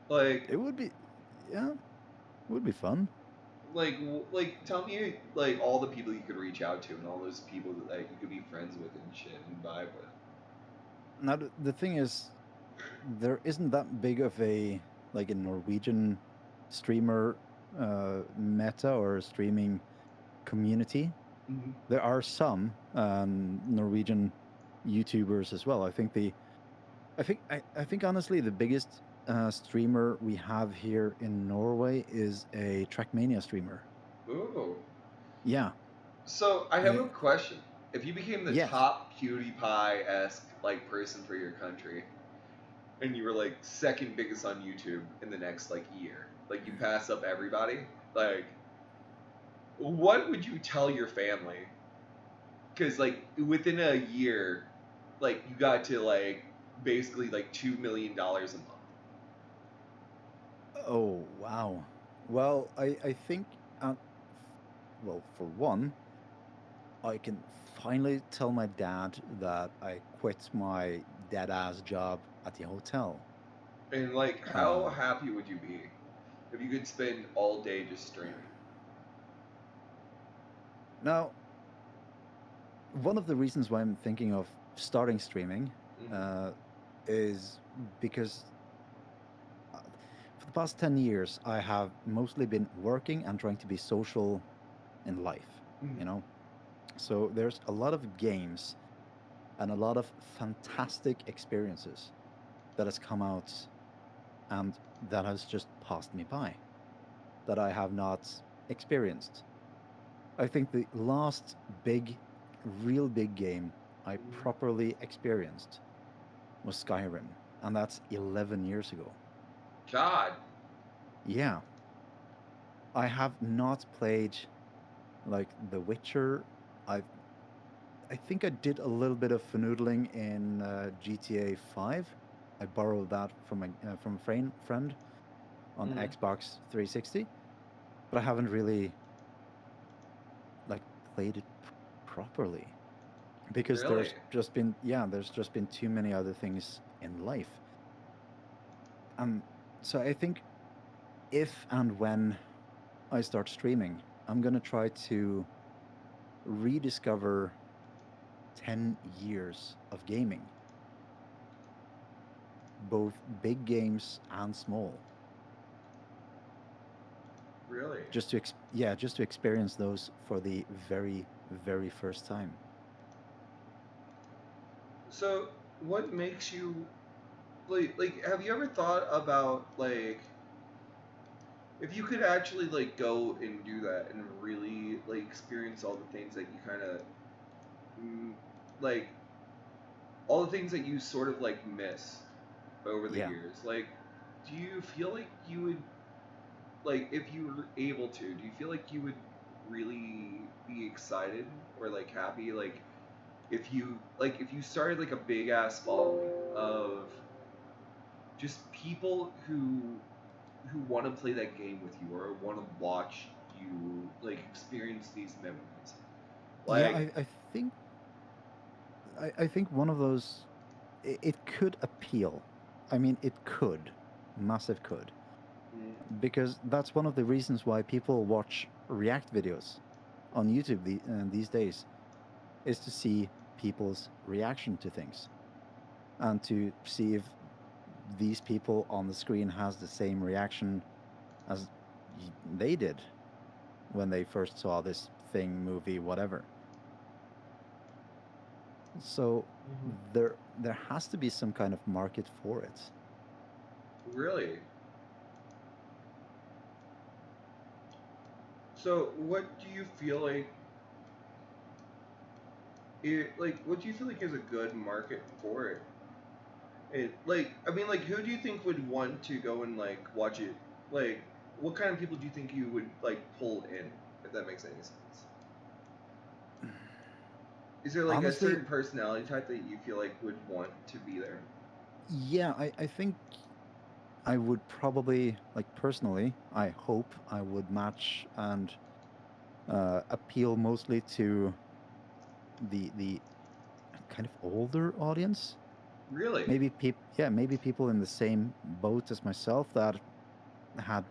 A: Like,
C: It would be, yeah, it would be fun.
A: like, tell me like all the people you could reach out to and all those people that like, you could be friends with and shit and vibe with.
C: Now the thing is, there isn't that big of a like a Norwegian streamer meta or streaming community.
A: Mm-hmm.
C: There are some Norwegian YouTubers as well. I think honestly the biggest streamer we have here in Norway is a Trackmania streamer.
A: Ooh.
C: Yeah.
A: So I have a
C: I-
A: question. If you became the
C: Yes.
A: top PewDiePie-esque like person for your country, and you were like second biggest on YouTube in the next like year, like you pass up everybody, like what would you tell your family? Because like within a year, like you got to like basically like $2 million a month.
C: Oh wow. Well, I think well, for one, I can finally tell my dad that I quit my dead ass job at the hotel.
A: And like, how
C: Uh,
A: happy would you be if you could spend all day just streaming?
C: Now, one of the reasons why I'm thinking of starting streaming
A: Mm-hmm.
C: is because for the past 10 years, I have mostly been working and trying to be social in life,
A: Mm-hmm.
C: you know? So there's a lot of games and a lot of fantastic experiences that has come out and that has just passed me by that I have not experienced. I think the last big, real big game I properly experienced was Skyrim, and that's 11 years ago.
A: God.
C: Yeah, I have not played like The Witcher. I I think I did a little bit of fanoodling in GTA 5. I borrowed that from a friend on
A: Mm-hmm.
C: Xbox 360, but I haven't really like played it properly because
A: Really?
C: there's just been too many other things in life. So I think if and when I start streaming, I'm gonna try to rediscover 10 years of gaming, both big games and small,
A: Really?
C: just to experience those for the very, very first time.
A: So, what makes you like? Have you ever thought about like if you could actually like go and do that and really like experience all the things that you kind of like all the things that you sort of like miss over the
C: Yeah.
A: years? Like, do you feel like you would like if you were able to? Do you feel like you would really be excited or like happy like if you started like a big ass following of just people who want to play that game with you or want to watch you like experience these memories.
C: Yeah,
A: Like,
C: I think one of those it could appeal. I mean, it could, massive could,
A: mm,
C: because that's one of the reasons why people watch react videos on YouTube these days, is to see people's reaction to things and to see if these people on the screen has the same reaction as they did when they first saw this thing, movie, whatever. So there has to be some kind of market for it.
A: Really? So, what do you feel like what do you feel like is a good market for it? I mean, like, who do you think would want to go and like watch it? Like, what kind of people do you think you would like pull in, if that makes any sense? Is there like a
C: Honestly,
A: certain personality type that you feel like would want to be there?
C: yeah, I think I would probably, like personally, I hope I would match and appeal mostly to the kind of older audience.
A: Really?
C: Maybe maybe people in the same boat as myself that had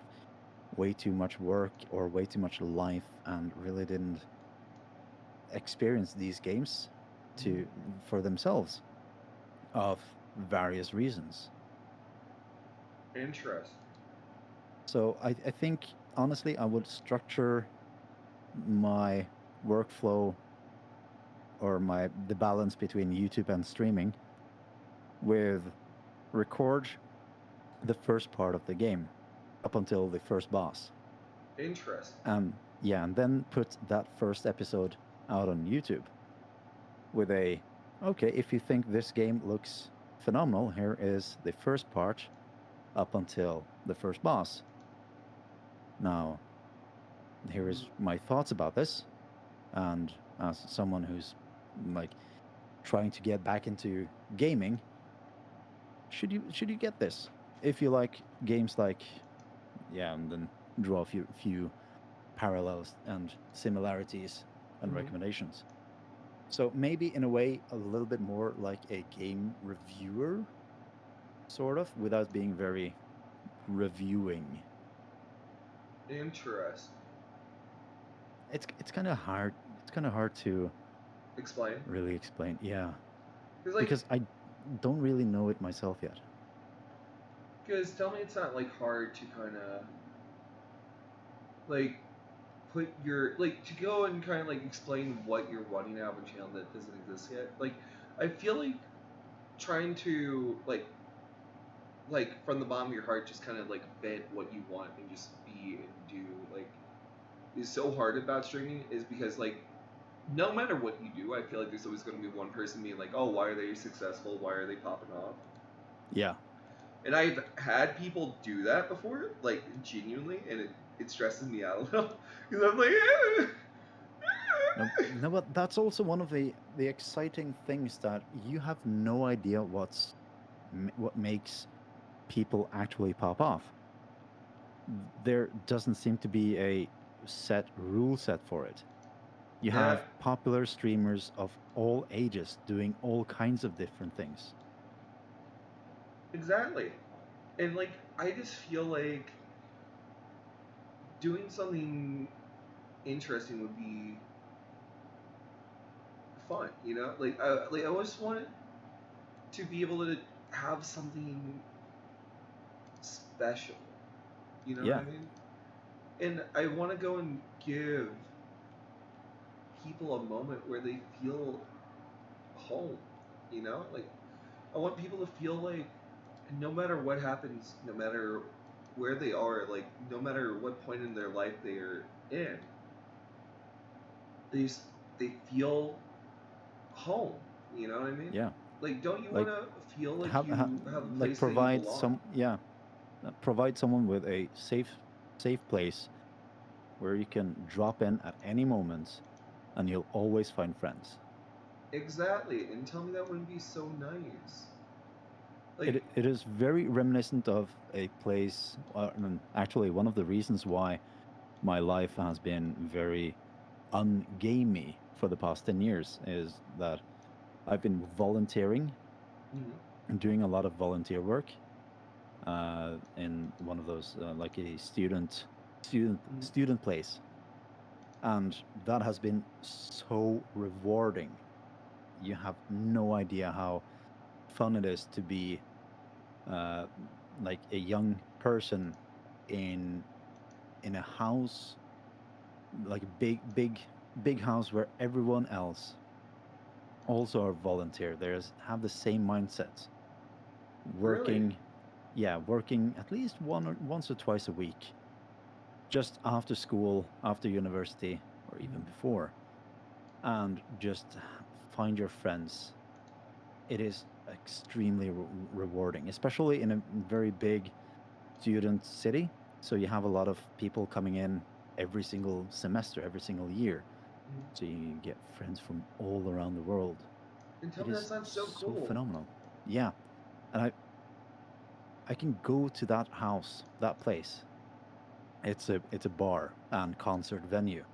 C: way too much work or way too much life and really didn't experience these games to for themselves of various reasons.
A: Interesting.
C: So I think honestly I would structure my workflow or my the balance between YouTube and streaming with record the first part of the game up until the first boss.
A: Interesting.
C: Yeah, and then put that first episode out on YouTube with a okay, if you think this game looks phenomenal, here is the first part up until the first boss. Now, here is my thoughts about this, and as someone who's like trying to get back into gaming, should you get this? If you like games like yeah, and then draw a few parallels and similarities and recommendations. So maybe in a way a little bit more like a game reviewer, sort of, without being very reviewing.
A: Interesting.
C: It's kind of hard. It's kind of hard to
A: Explain.
C: really explain. Yeah,
A: Because like,
C: because I don't really know it myself yet.
A: because tell me it's not like hard to kind of like put your like to go and kind of like explain what you're wanting out of a channel that doesn't exist yet. Like, I feel like trying to like from the bottom of your heart just kind of like vent what you want and just be and do like is so hard about streaming is because like no matter what you do, I feel like there's always going to be one person being like, oh, why are they successful? Why are they popping off?
C: Yeah.
A: And I've had people do that before, like genuinely, and it stresses me out a little because I'm like,
C: No, but that's also one of the exciting things that you have no idea what makes people actually pop off. There doesn't seem to be a set rule set for it. You
A: yeah,
C: have popular streamers of all ages doing all kinds of different things.
A: exactly. And like, I just feel like doing something interesting would be fun, you know? Like I always wanted to be able to have something special. You know what
C: Yeah,
A: I mean? And I want to go and give people a moment where they feel home. You know, like I want people to feel like no matter what happens, no matter where they are, like no matter what point in their life they are in, they just, they feel home. You know what I mean?
C: yeah.
A: Like, don't you want
C: Like
A: to feel like
C: have,
A: you have a
C: like
A: place that you
C: provide
A: belong?
C: some provide someone with a safe place where you can drop in at any moment, and you'll always find friends.
A: Exactly. And tell me that wouldn't be so nice. Like,
C: It is very reminiscent of a place. And actually, one of the reasons why my life has been very ungamey for the past 10 years is that I've been volunteering
A: mhm,
C: and doing a lot of volunteer work in one of those like a
A: mhm.
C: student place, and that has been so rewarding. You have no idea how fun it is to be uh, like a young person in in a house, like a big house where everyone else also are volunteer. There's have the same mindset,
A: Really?
C: working. yeah, working at least once or twice a week, just after school, after university, or even before, and just find your friends. It is extremely rewarding, especially in a very big student city. So you have a lot of people coming in every single semester, every single year. So you get friends from all around the world.
A: And tell
C: It
A: me that
C: is
A: sounds so
C: so
A: cool.
C: phenomenal. Yeah, and I can go to that house, that place. It's a bar and concert venue,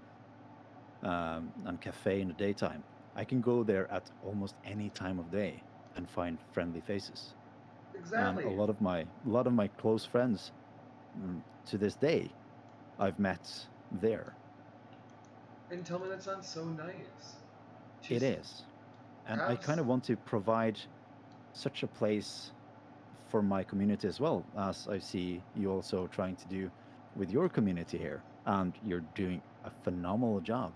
C: and cafe in the daytime. I can go there at almost any time of day and find friendly faces. And
A: Exactly.
C: a lot of my close friends, to this day, I've met there.
A: And tell me that sounds so nice.
C: It
A: Just
C: is, and I
A: have.
C: kind of want to provide such a place for my community as well, as I see you also trying to do with your community here, and you're doing a phenomenal job.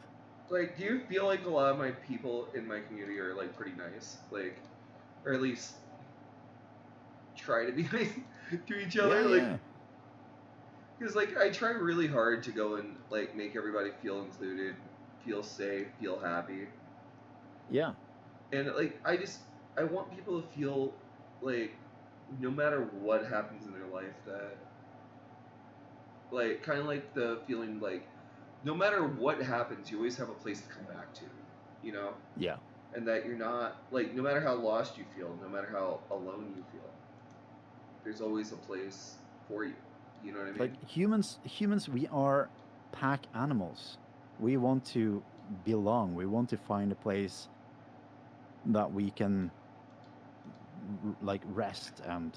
A: Like, do you feel like a lot of my people in my community are like pretty nice? Like, or at least try to be nice to each
C: Yeah,
A: other? Like,
C: yeah,
A: because like I try really hard to go and like make everybody feel included, feel safe, feel happy,
C: yeah,
A: and like I want people to feel like no matter what happens in their life that like kind of like the feeling like no matter what happens you always have a place to come back to, you know,
C: yeah.
A: and that you're not like no matter how lost you feel, no matter how alone you feel, there's always a place for you. You know what I
C: Like
A: mean?
C: humans, we are pack animals. We want to belong. We want to find a place that we can like rest and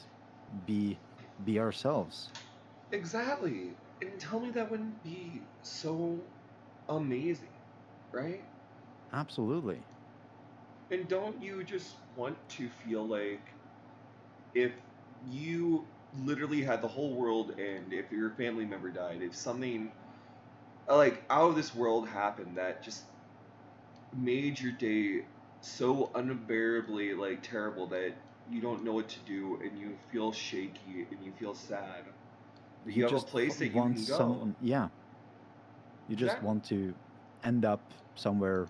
C: be be ourselves.
A: Exactly. And tell me that wouldn't be so amazing, right?
C: Absolutely.
A: And don't you just want to feel like if you literally had the whole world end, if your family member died, if something like out of this world happened that just made your day so unbearably like terrible that you don't know what to do and you feel shaky and you feel sad, that
C: You
A: you have a
C: just
A: place that you
C: want
A: can go.
C: someone, yeah, you just
A: Exactly.
C: want to end up somewhere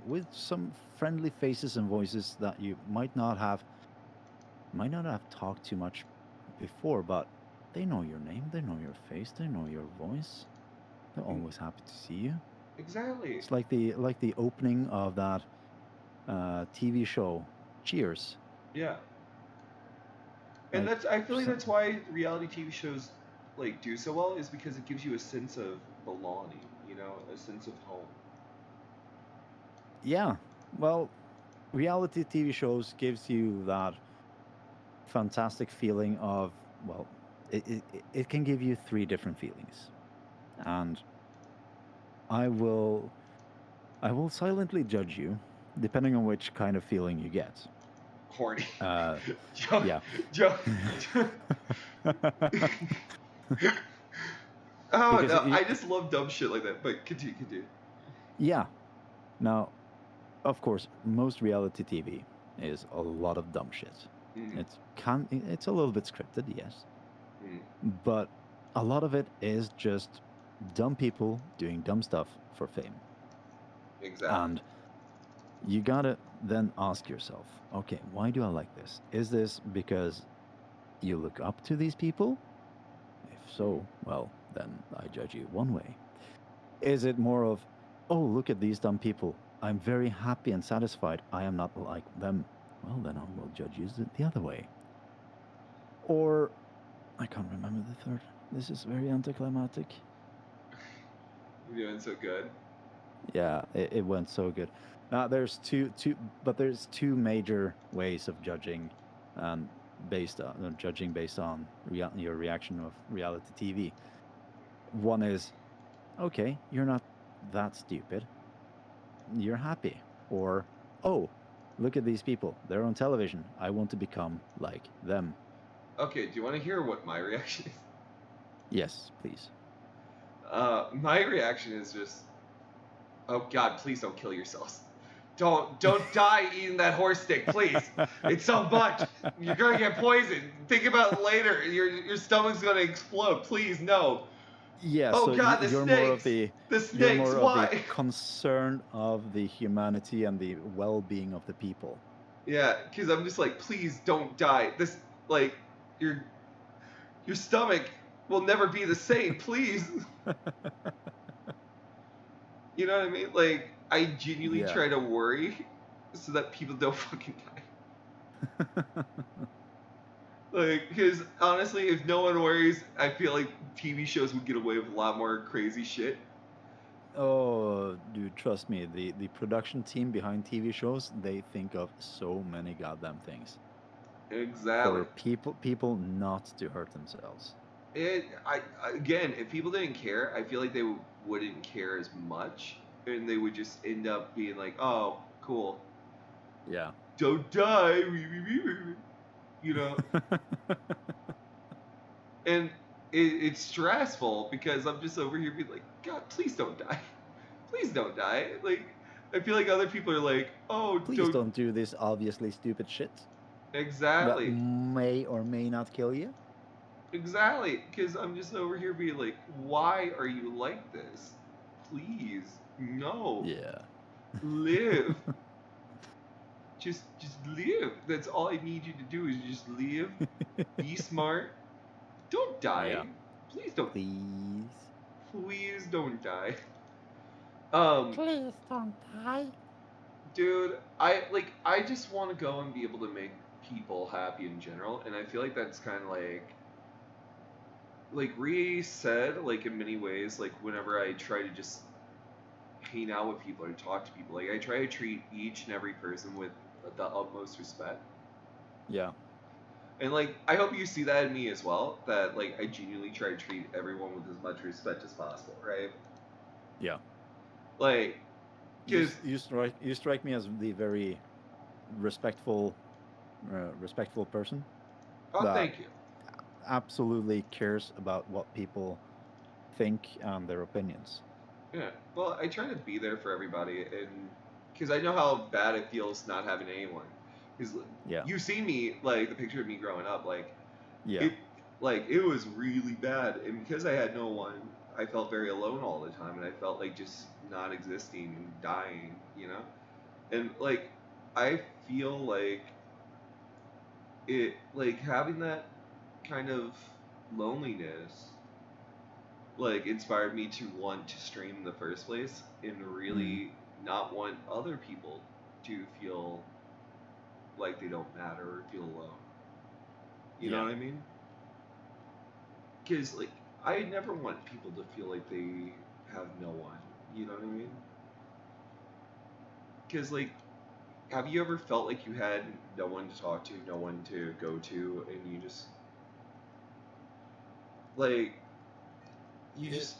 C: with some friendly faces and voices that you might not have talked too much before, but they know your name, they know your face, they know your voice. They're
A: Mm,
C: always happy to see you.
A: exactly.
C: It's like the opening of that TV show, Cheers.
A: Yeah. And
C: Like,
A: that's I feel like
C: so,
A: that's why reality TV shows like do so well is because it gives you a sense of belonging, you know, a sense of home.
C: yeah. Well, reality TV shows gives you that fantastic feeling of, well, it can give you three different feelings, and I will I will silently judge you depending on which kind of feeling you get.
A: Horny.
C: Uh,
A: Joe,
C: yeah.
A: Joe. Oh
C: Because
A: no, I just love dumb shit like that. But continue, continue.
C: yeah. Now, of course, most reality TV is a lot of dumb shit.
A: Mm,
C: It's a little bit scripted, yes,
A: mm,
C: but a lot of it is just dumb people doing dumb stuff for fame.
A: exactly.
C: And you gotta then ask yourself, okay, why do I like this? Is this because you look up to these people? If
A: Mm,
C: so, well, then I judge you one way. Is it more of, oh, look at these dumb people. I'm very happy and satisfied. I am not like them. Well, then I will judge you the other way. Or, I can't remember the third. This is very anticlimactic.
A: you're doing so good.
C: Yeah, it went so good. But there's two major ways of judging, um, based on your reaction of reality TV. One is, okay, you're not that stupid. You're happy. Or, oh, look at these people. They're on television. I want to become like them.
A: Okay, do you want to hear what my reaction is?
C: Yes, please.
A: My reaction is just, oh God, please don't kill yourselves. Don't die eating that horse stick, please. It's so much. You're gonna get poisoned. Think about it later. Your stomach's gonna explode. Please, no.
C: Yeah,
A: Oh
C: so
A: God, the
C: you're more of
A: snakes. The
C: you're
A: snakes.
C: more of the
A: Why?
C: concern of the humanity and the well-being of the people.
A: Yeah, because I'm just like, please don't die. This like your stomach will never be the same. Please. You know what I mean? Like I genuinely
C: Yeah.
A: try to worry so that people don't fucking die. Like, because honestly, if no one worries, I feel like TV shows would get away with a lot more crazy shit.
C: Oh, dude, trust me, the production team behind TV shows, they think of so many goddamn things
A: Exactly.
C: for people not to hurt themselves.
A: Again, if people didn't care, I feel like they wouldn't care as much, and they would just end up being like, "Oh, cool,
C: Yeah.
A: don't die," you know. And it's stressful because I'm just over here being like, God, please don't die, please don't die. Like, I feel like other people are like, "Oh,
C: Please don't do this obviously stupid shit that
A: exactly."
C: may or may not kill you.
A: Exactly, because I'm just over here being like, why are you like this? Please, no.
C: Yeah.
A: Live. just live. That's all I need you to do is just live. Be smart. Don't die.
C: Yeah.
A: Please don't.
C: Please.
A: Please don't die.
C: Please don't die.
A: Dude, I just want to go and be able to make people happy in general, and I feel like that's kind of like Ree said, like in many ways, like whenever I try to just hang out with people or talk to people, like I try to treat each and every person with the utmost respect.
C: Yeah.
A: And like I hope you see that in me as well. That like I genuinely try to treat everyone with as much respect as possible, right?
C: Yeah.
A: Like, because
C: You strike me as the very respectful respectful person
A: oh,
C: that
A: thank you.
C: absolutely cares about what people think and their opinions.
A: Yeah. Well, I try to be there for everybody, and because I know how bad it feels not having anyone. Because
C: Yeah.
A: you see me like the picture of me growing up, like
C: Yeah.
A: it it was really bad, and because I had no one, I felt very alone all the time, and I felt like just not existing and dying, you know. And like I feel like it like having that kind of loneliness like inspired me to want to stream in the first place and
C: Mm.
A: really not want other people to feel like they don't matter or feel alone. You know
C: Yeah.
A: what I mean? Because like I never want people to feel like they have no one. You know what I mean? Because like, have you ever felt like you had no one to talk to, no one to go to, and you just like you just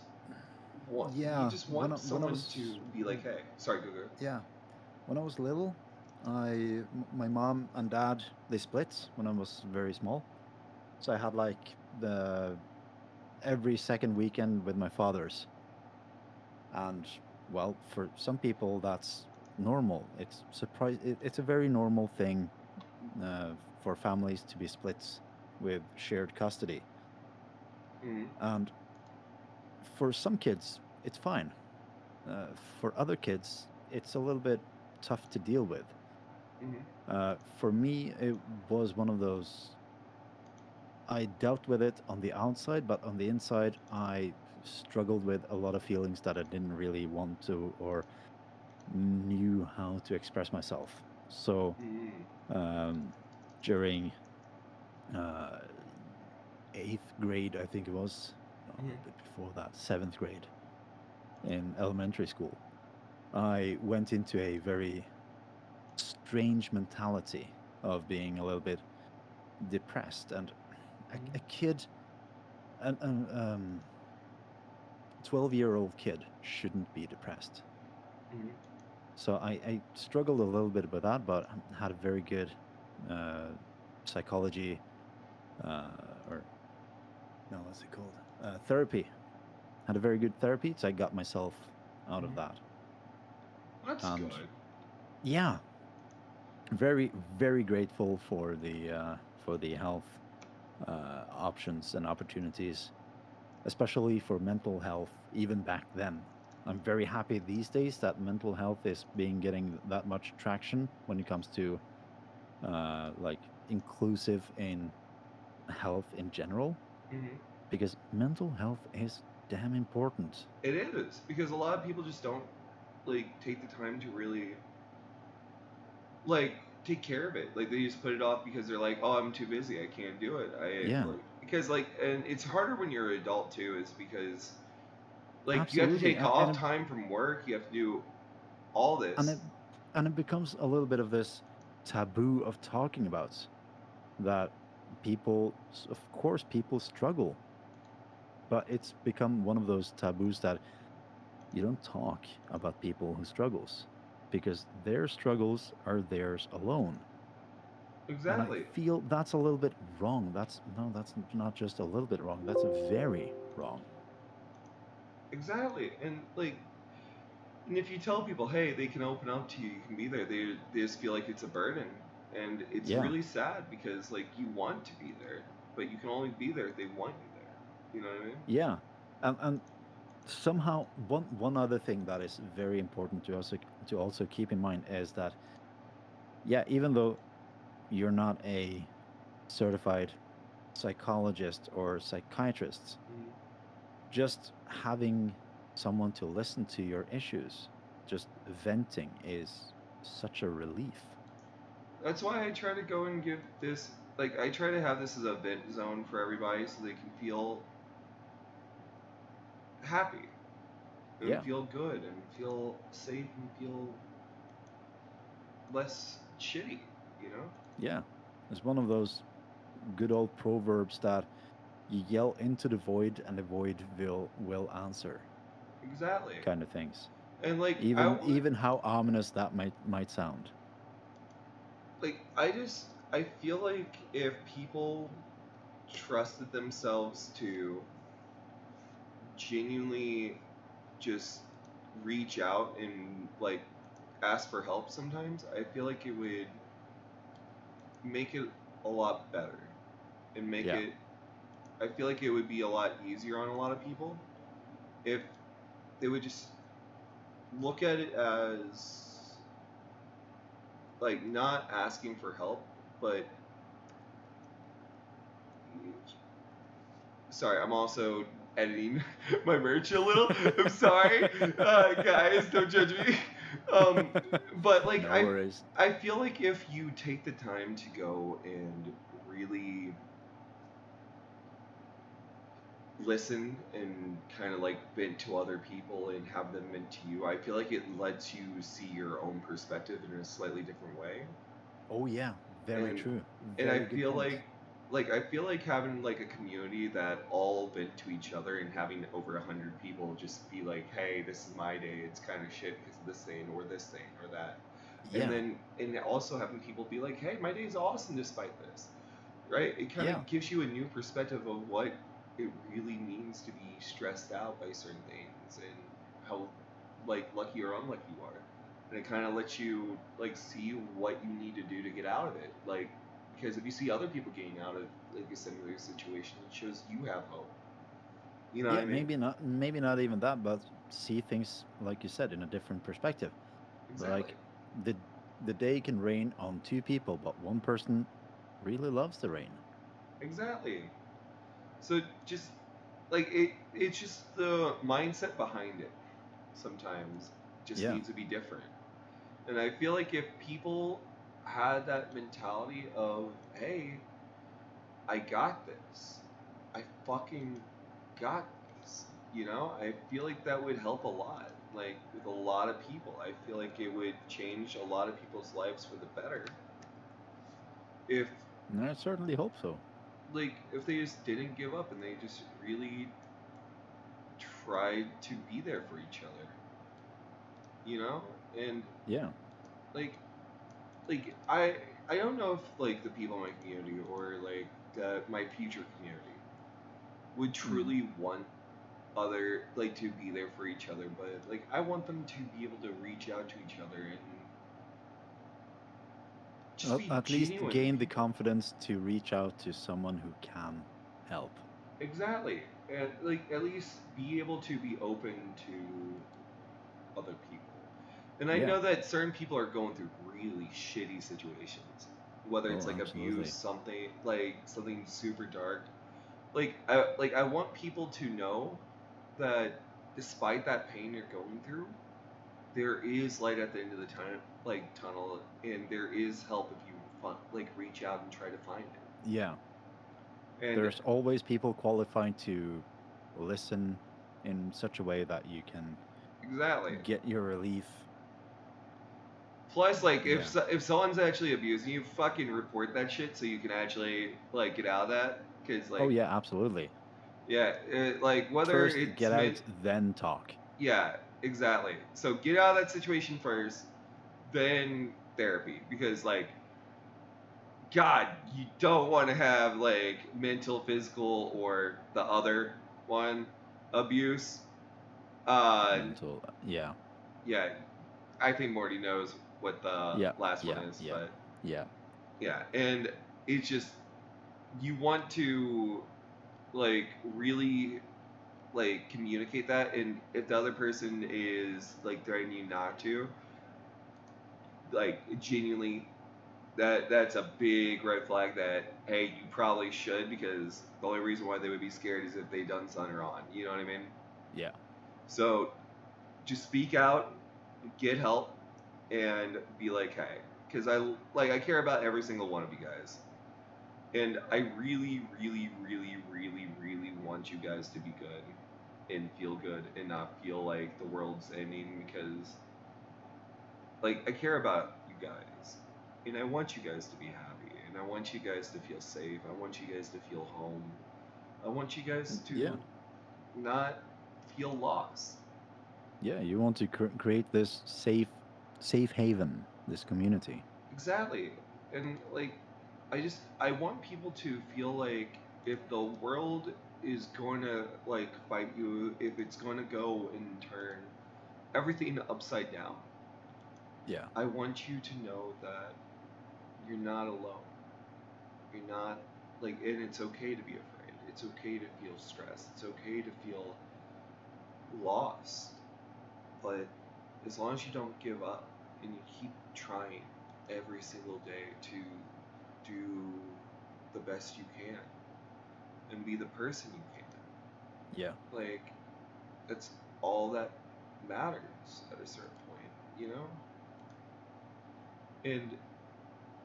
A: want
C: Yeah. When I
A: someone
C: was
A: to be like, hey, sorry, go.
C: yeah, when I was little, my mom and dad, they split when I was very small. So I had like the every second weekend with my fathers. And well, for some people that's normal. It's a very normal thing uh, for families to be split with shared custody.
A: Mm-hmm.
C: And for some kids, it's fine. Uh, for other kids, it's a little bit tough to deal with. For me, it was one of those. I dealt with it on the outside, but on the inside, I struggled with a lot of feelings that I didn't really want to or knew how to express myself. So
A: Mm-hmm.
C: during uh, eighth grade, I think it was, no, a
A: Mm-hmm.
C: little bit before that, seventh grade in elementary school, I went into a very strange mentality of being a little bit depressed. And a kid, an 12-year-old kid shouldn't be depressed.
A: Mm-hmm.
C: So I struggled a little bit with that, but had a very good psychology or no, what's it called? Therapy. Had a very good therapy, so I got myself out of that.
A: That's
C: And
A: good.
C: Yeah, very very grateful for the health options and opportunities, especially for mental health. Even back then, I'm very happy these days that mental health is being getting that much traction when it comes to like inclusive in health in general,
A: Hmm.
C: because mental health is damn important.
A: It is because a lot of people just don't like take the time to really like take care of it. Like they just put it off because they're like, "Oh, I'm too busy. I can't do it." I
C: Yeah,
A: like because like and it's harder when you're an adult too is because like you have to
C: absolutely.
A: take off time from work, you have to do all
C: And
A: this.
C: it and it becomes a little bit of this taboo of talking about that people, of course people struggle, but it's become one of those taboos that you don't talk about people who struggles because their struggles are theirs alone. And I
A: Exactly.
C: feel that's a little bit wrong. That's no, that's not just a little bit wrong. That's very wrong.
A: Exactly. And if you tell people, "Hey, they can open up to you, you can be there." They just feel like it's a burden. And it's
C: Yeah,
A: really sad because like you want to be there, but you can only be there if they want you there. You know what I mean?
C: yeah, and somehow one other thing that is very important to also keep in mind is that, yeah, even though you're not a certified psychologist or psychiatrist,
A: Mhm.
C: just having someone to listen to your issues, just venting is such a relief.
A: That's why I try to go and give this like I try to have this as a vent zone for everybody so they can feel happy and
C: Yeah,
A: feel good and feel safe and feel less shitty, you know?
C: yeah. It's one of those good old proverbs that you yell into the void and the void will answer,
A: Exactly.
C: kind of things.
A: And like I would
C: Even how ominous that might sound.
A: I feel like if people trusted themselves to genuinely just reach out and like ask for help sometimes, I feel like it would make it a lot better and make
C: Yeah,
A: it I feel like it would be a lot easier on a lot of people if they would just look at it as like not asking for help, but sorry, I'm also editing my merch a little. I'm sorry, guys, don't judge me. Um, but like
C: no worries.
A: I feel like if you take the time to go and really listen and kind of like vent to other people and have them vent to you, I feel like it lets you see your own perspective in a slightly different way.
C: Oh yeah, very
A: And
C: true.
A: and I
C: Very good
A: feel
C: point.
A: like I feel like having like a community that all vent to each other and having over 100 people just be like, hey, this is my day. It's kind of shit because of this thing or this thing or that, and
C: Yeah,
A: then and also having people be like, hey, my day's awesome despite this, right? It kind
C: yeah,
A: of gives you a new perspective of what it really means to be stressed out by certain things and how like lucky or unlucky you are. And it kind of lets you like see what you need to do to get out of it. Like because if you see other people getting out of like a similar situation, it shows you have hope. You know what
C: yeah.
A: I mean?
C: Maybe not even that, but see things like you said in a different perspective.
A: Exactly.
C: Like the the day can rain on two people, but one person really loves the rain.
A: Exactly. So just like it's just the mindset behind it sometimes just
C: Yeah,
A: needs to be different. And I feel like if people had that mentality of, hey, I got this. I fucking got this. You know, I feel like that would help a lot. Like with a lot of people, I feel like it would change a lot of people's lives for the better. If
C: and I certainly hope so.
A: like if they just didn't give up and they just really tried to be there for each other, you know? And
C: Yeah.
A: like like I don't know if like the people in my community or like my future community would
C: Mm.
A: truly want other like to be there for each other, but like I want them to be able to reach out to each other and just be
C: At least
A: genuine.
C: gain the confidence to reach out to someone who can help.
A: Exactly, and like at least be able to be open to other people. And I
C: Yeah.
A: know that certain people are going through really shitty situations, whether it's
C: Oh,
A: like abuse,
C: absolutely.
A: something super dark. I want people to know that despite that pain you're going through, there is light at the end of the tunnel, and there is help if you reach out and try to find it.
C: Yeah.
A: And
C: There's always people qualified to listen in such a way that you can
A: exactly.
C: get your relief.
A: Plus, like,
C: Yeah.
A: if someone's actually abusing you, fucking report that shit so you can actually like get out of that. Cause
C: Oh
A: like,
C: yeah, absolutely.
A: yeah, like whether
C: First,
A: it's
C: get
A: meant,
C: out, then talk.
A: yeah, exactly. So get out of that situation first, then therapy. Because like, God, you don't want to have like mental, physical, or the other one abuse.
C: Mental. Yeah.
A: Yeah, I think Morty knows what the
C: Yeah.
A: last one
C: Yeah.
A: is,
C: Yeah.
A: but
C: Yeah.
A: yeah, and it's just you want to like really like communicate that, and if the other person is like threatening you not to, like genuinely, that's a big red flag that hey, you probably should, because the only reason why they would be scared is if they done something wrong. You know what I mean?
C: Yeah.
A: So just speak out, get help, and be like, hey, because I care about every single one of you guys. And I really, really, really, really, really want you guys to be good and feel good and not feel like the world's ending, because, like, I care about you guys. And I want you guys to be happy. And I want you guys to feel safe. I want you guys to feel home. I want you guys to
C: Yeah.
A: not feel lost.
C: Yeah. You want to create this safe haven, this community.
A: Exactly. And, like, I want people to feel like if the world is going to like fight you, if it's going to go and turn everything upside down,
C: Yeah.
A: I want you to know that you're not alone. You're not like, and it's okay to be afraid. It's okay to feel stressed. It's okay to feel lost. But as long as you don't give up and you keep trying every single day to do the best you can and be the person you can,
C: Yeah.
A: like, that's all that matters at a certain point, you know? And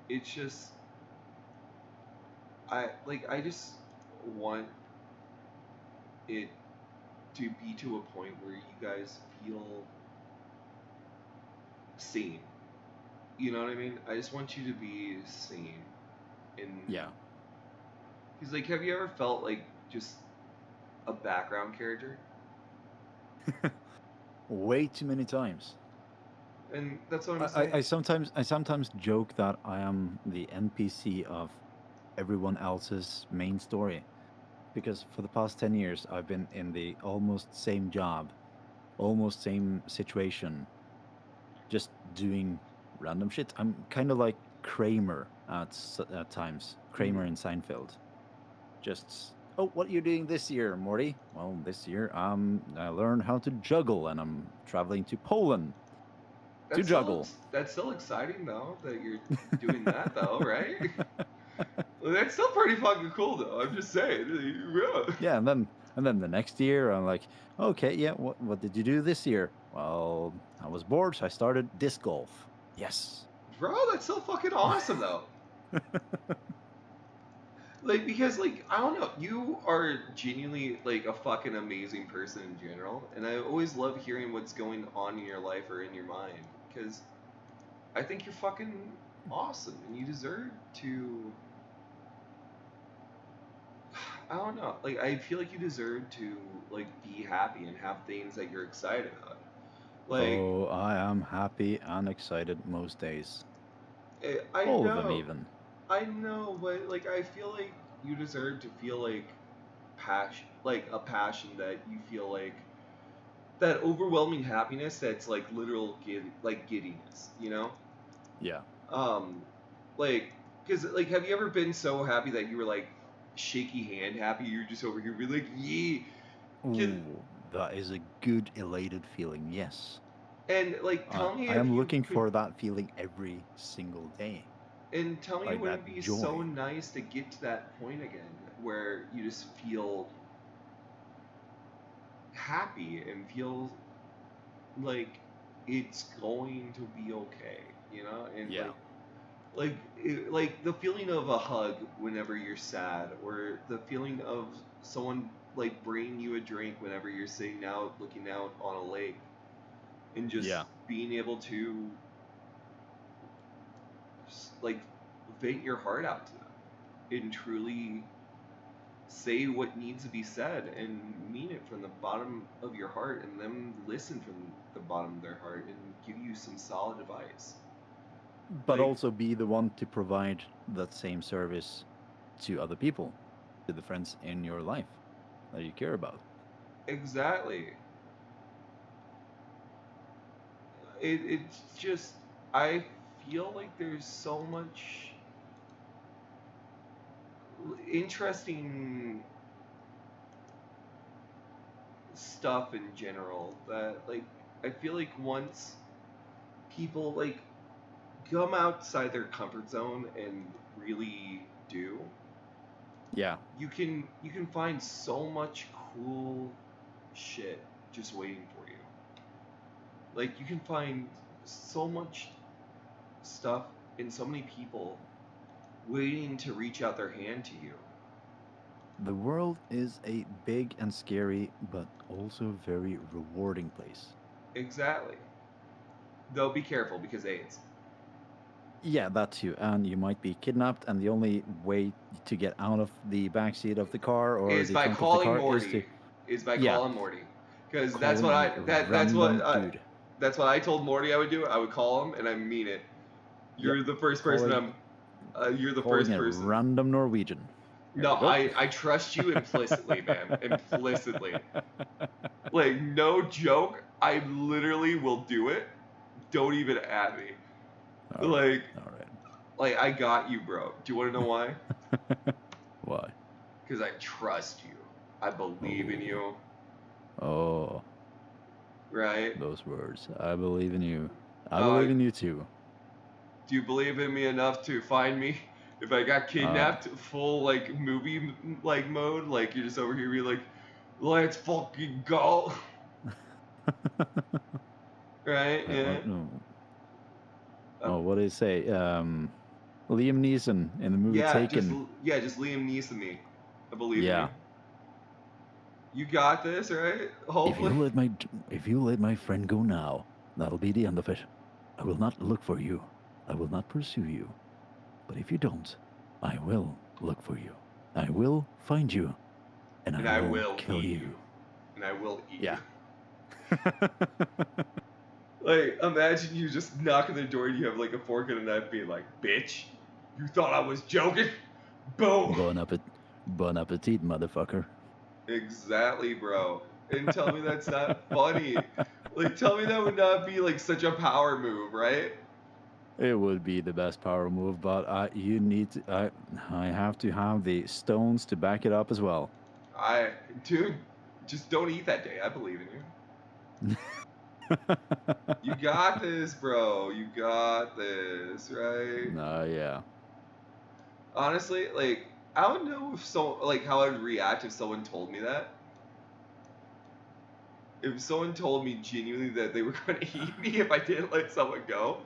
A: it's just, I just want it to be to a point where you guys feel seen. You know what I mean? I just want you to be seen. And
C: Yeah.
A: he's like, have you ever felt like just a background character?
C: Way too many times.
A: And that's what I'm saying.
C: I sometimes joke that I am the NPC of everyone else's main story, because for the past 10 years I've been in the almost same job, almost same situation, just doing random shit. I'm kind of like Kramer at times. Kramer in Seinfeld. Just, oh, what are you doing this year, Morty? Well, this year I learned how to juggle, and I'm traveling to Poland to juggle.
A: That's still exciting though that you're doing that though, right? That's still pretty fucking cool though. I'm just saying. Yeah.
C: Yeah, and then the next year I'm like, okay, yeah, what did you do this year? Well, I was bored, so I started disc golf. Yes.
A: Bro, that's so fucking awesome though. Like, because, like, I don't know, you are genuinely like a fucking amazing person in general, and I always love hearing what's going on in your life or in your mind, because I think you're fucking awesome and you deserve to. I don't know, like, I feel like you deserve to like be happy and have things that you're excited about. Like,
C: Oh, I am happy and excited most days.
A: I
C: All of them,
A: know,
C: even.
A: I know, but like I feel like you deserve to feel like passion, like a passion that you feel like that overwhelming happiness that's like literal like giddiness, you know?
C: Yeah.
A: Um Like, because, like, have you ever been so happy that you were, like, shaky hand happy? You're just over here, be like, yeah.
C: Ooh, that is a good elated feeling. Yes.
A: And, like, tell me
C: I
A: if
C: am
A: you
C: looking
A: could,
C: for that feeling every single day.
A: and tell me it
C: Like that
A: wouldn't be so
C: joy.
A: nice to get to that point again where you just feel happy and feel like it's going to be okay, you know? And,
C: Yeah.
A: like the feeling of a hug whenever you're sad, or the feeling of someone like bringing you a drink whenever you're sitting out looking out on a lake, and just
C: Yeah.
A: being able to like vent your heart out to them and truly say what needs to be said and mean it from the bottom of your heart, and them listen from the bottom of their heart and give you some solid advice.
C: But
A: Like,
C: also be the one to provide that same service to other people, to the friends in your life that you care about.
A: exactly. It's just, I feel like there's so much interesting stuff in general that, like, I feel like once people like come outside their comfort zone and really do,
C: Yeah.
A: you can find so much cool shit just waiting for you. Like, you can find so much stuff and so many people waiting to reach out their hand to you.
C: The world is a big and scary, but also very rewarding place.
A: Exactly. Though be careful because AIDS.
C: Yeah, that too. And you might be kidnapped, and the only way to get out of the backseat of the car or
A: Is
C: the
A: by
C: trunk of the
A: calling
C: car is
A: Morty.
C: to,
A: Is by
C: yeah,
A: calling Morty. Because that's what
C: calling
A: I
C: a
A: that
C: random dude.
A: that's what I told Morty I would do. I would call him, and I mean it.
C: Yep,
A: You're the first person
C: calling
A: I'm. You're the
C: calling
A: first
C: a
A: person.
C: random Norwegian. Here
A: No,
C: we go.
A: I trust you implicitly, man. Implicitly. Like, no joke. I literally will do it. Don't even add me.
C: All right,
A: Like,
C: all
A: like I got you, bro. Do you want to know why?
C: right. Why?
A: Because I trust you. I believe in you.
C: Oh,
A: Right?
C: those words. I believe in you. I
A: Uh,
C: believe in you too.
A: do you believe in me enough to find me if I got kidnapped? Full like movie like mode. Like, you're just over here, be like, let's fucking go. Right? Yeah.
C: No.
A: Um,
C: Oh, what do they say? Liam Neeson in the movie
A: yeah.
C: Taken.
A: Just Liam Neeson me. I believe in you.
C: Yeah.
A: You got this, right? Hopefully.
C: If you let my friend go now, that'll be the end of it. I will not look for you. I will not pursue you. But if you don't, I will look for you. I will find you, and
A: And
C: I
A: I
C: will
A: will
C: kill
A: eat
C: you.
A: And I will eat
C: Yeah.
A: you. Like, imagine you just knocking the door and you have like a fork and a knife, being like, bitch, you thought I was joking? Boom.
C: Bon appetit, motherfucker.
A: Exactly, bro. And tell me that's not funny. Like, tell me that would not be like such a power move, right?
C: It would be the best power move, but I have to have the stones to back it up as well.
A: Dude, just don't eat that day. I believe in you. You got this, bro. You got this, right?
C: Yeah.
A: Honestly, like, I don't know if like, how I'd react if someone told me that. If someone told me genuinely that they were going to eat me if I didn't let someone go.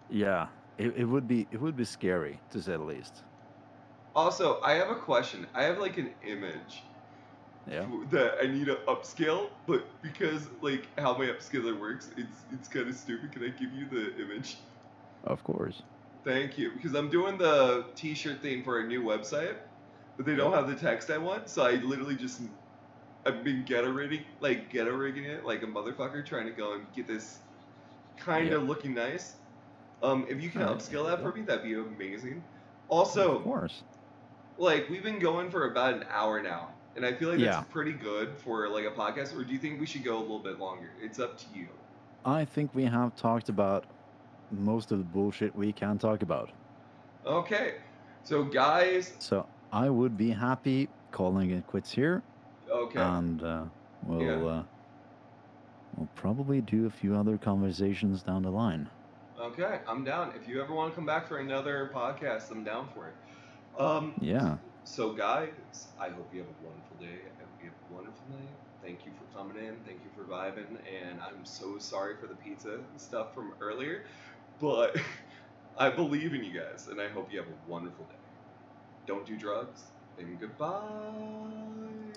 C: Yeah. It would be scary to say the least.
A: Also, I have a question. I have like an image
C: Yeah.
A: that I need to upscale, but because like how my upscaler works, it's kind of stupid. Can I give you the image?
C: Of course.
A: Thank you, because I'm doing the T-shirt thing for a new website, but they don't have the text I want, so I literally just I've been ghetto rigging it like a motherfucker, trying to go and get this kind of looking nice. If you can
C: All right,
A: upscale
C: there we
A: that for
C: go.
A: me, that'd be amazing.
C: Of
A: Also,
C: course.
A: like, we've been going for about an hour now, and I feel like that's
C: Yeah.
A: pretty good for like a podcast. Or do you think we should go a little bit longer? It's up to you.
C: I think we have talked about most of the bullshit we can talk about.
A: Okay. So guys,
C: So I would be happy calling it quits here,
A: okay.
C: and we'll probably do a few other conversations down the line.
A: Okay, I'm down. If you ever want to come back for another podcast, I'm down for it.
C: Yeah.
A: So guys, I hope you have a wonderful day. I hope you have a wonderful night. Thank you for coming in. Thank you for vibing. And I'm so sorry for the pizza stuff from earlier, but I believe in you guys, and I hope you have a wonderful day. Don't do drugs, and goodbye.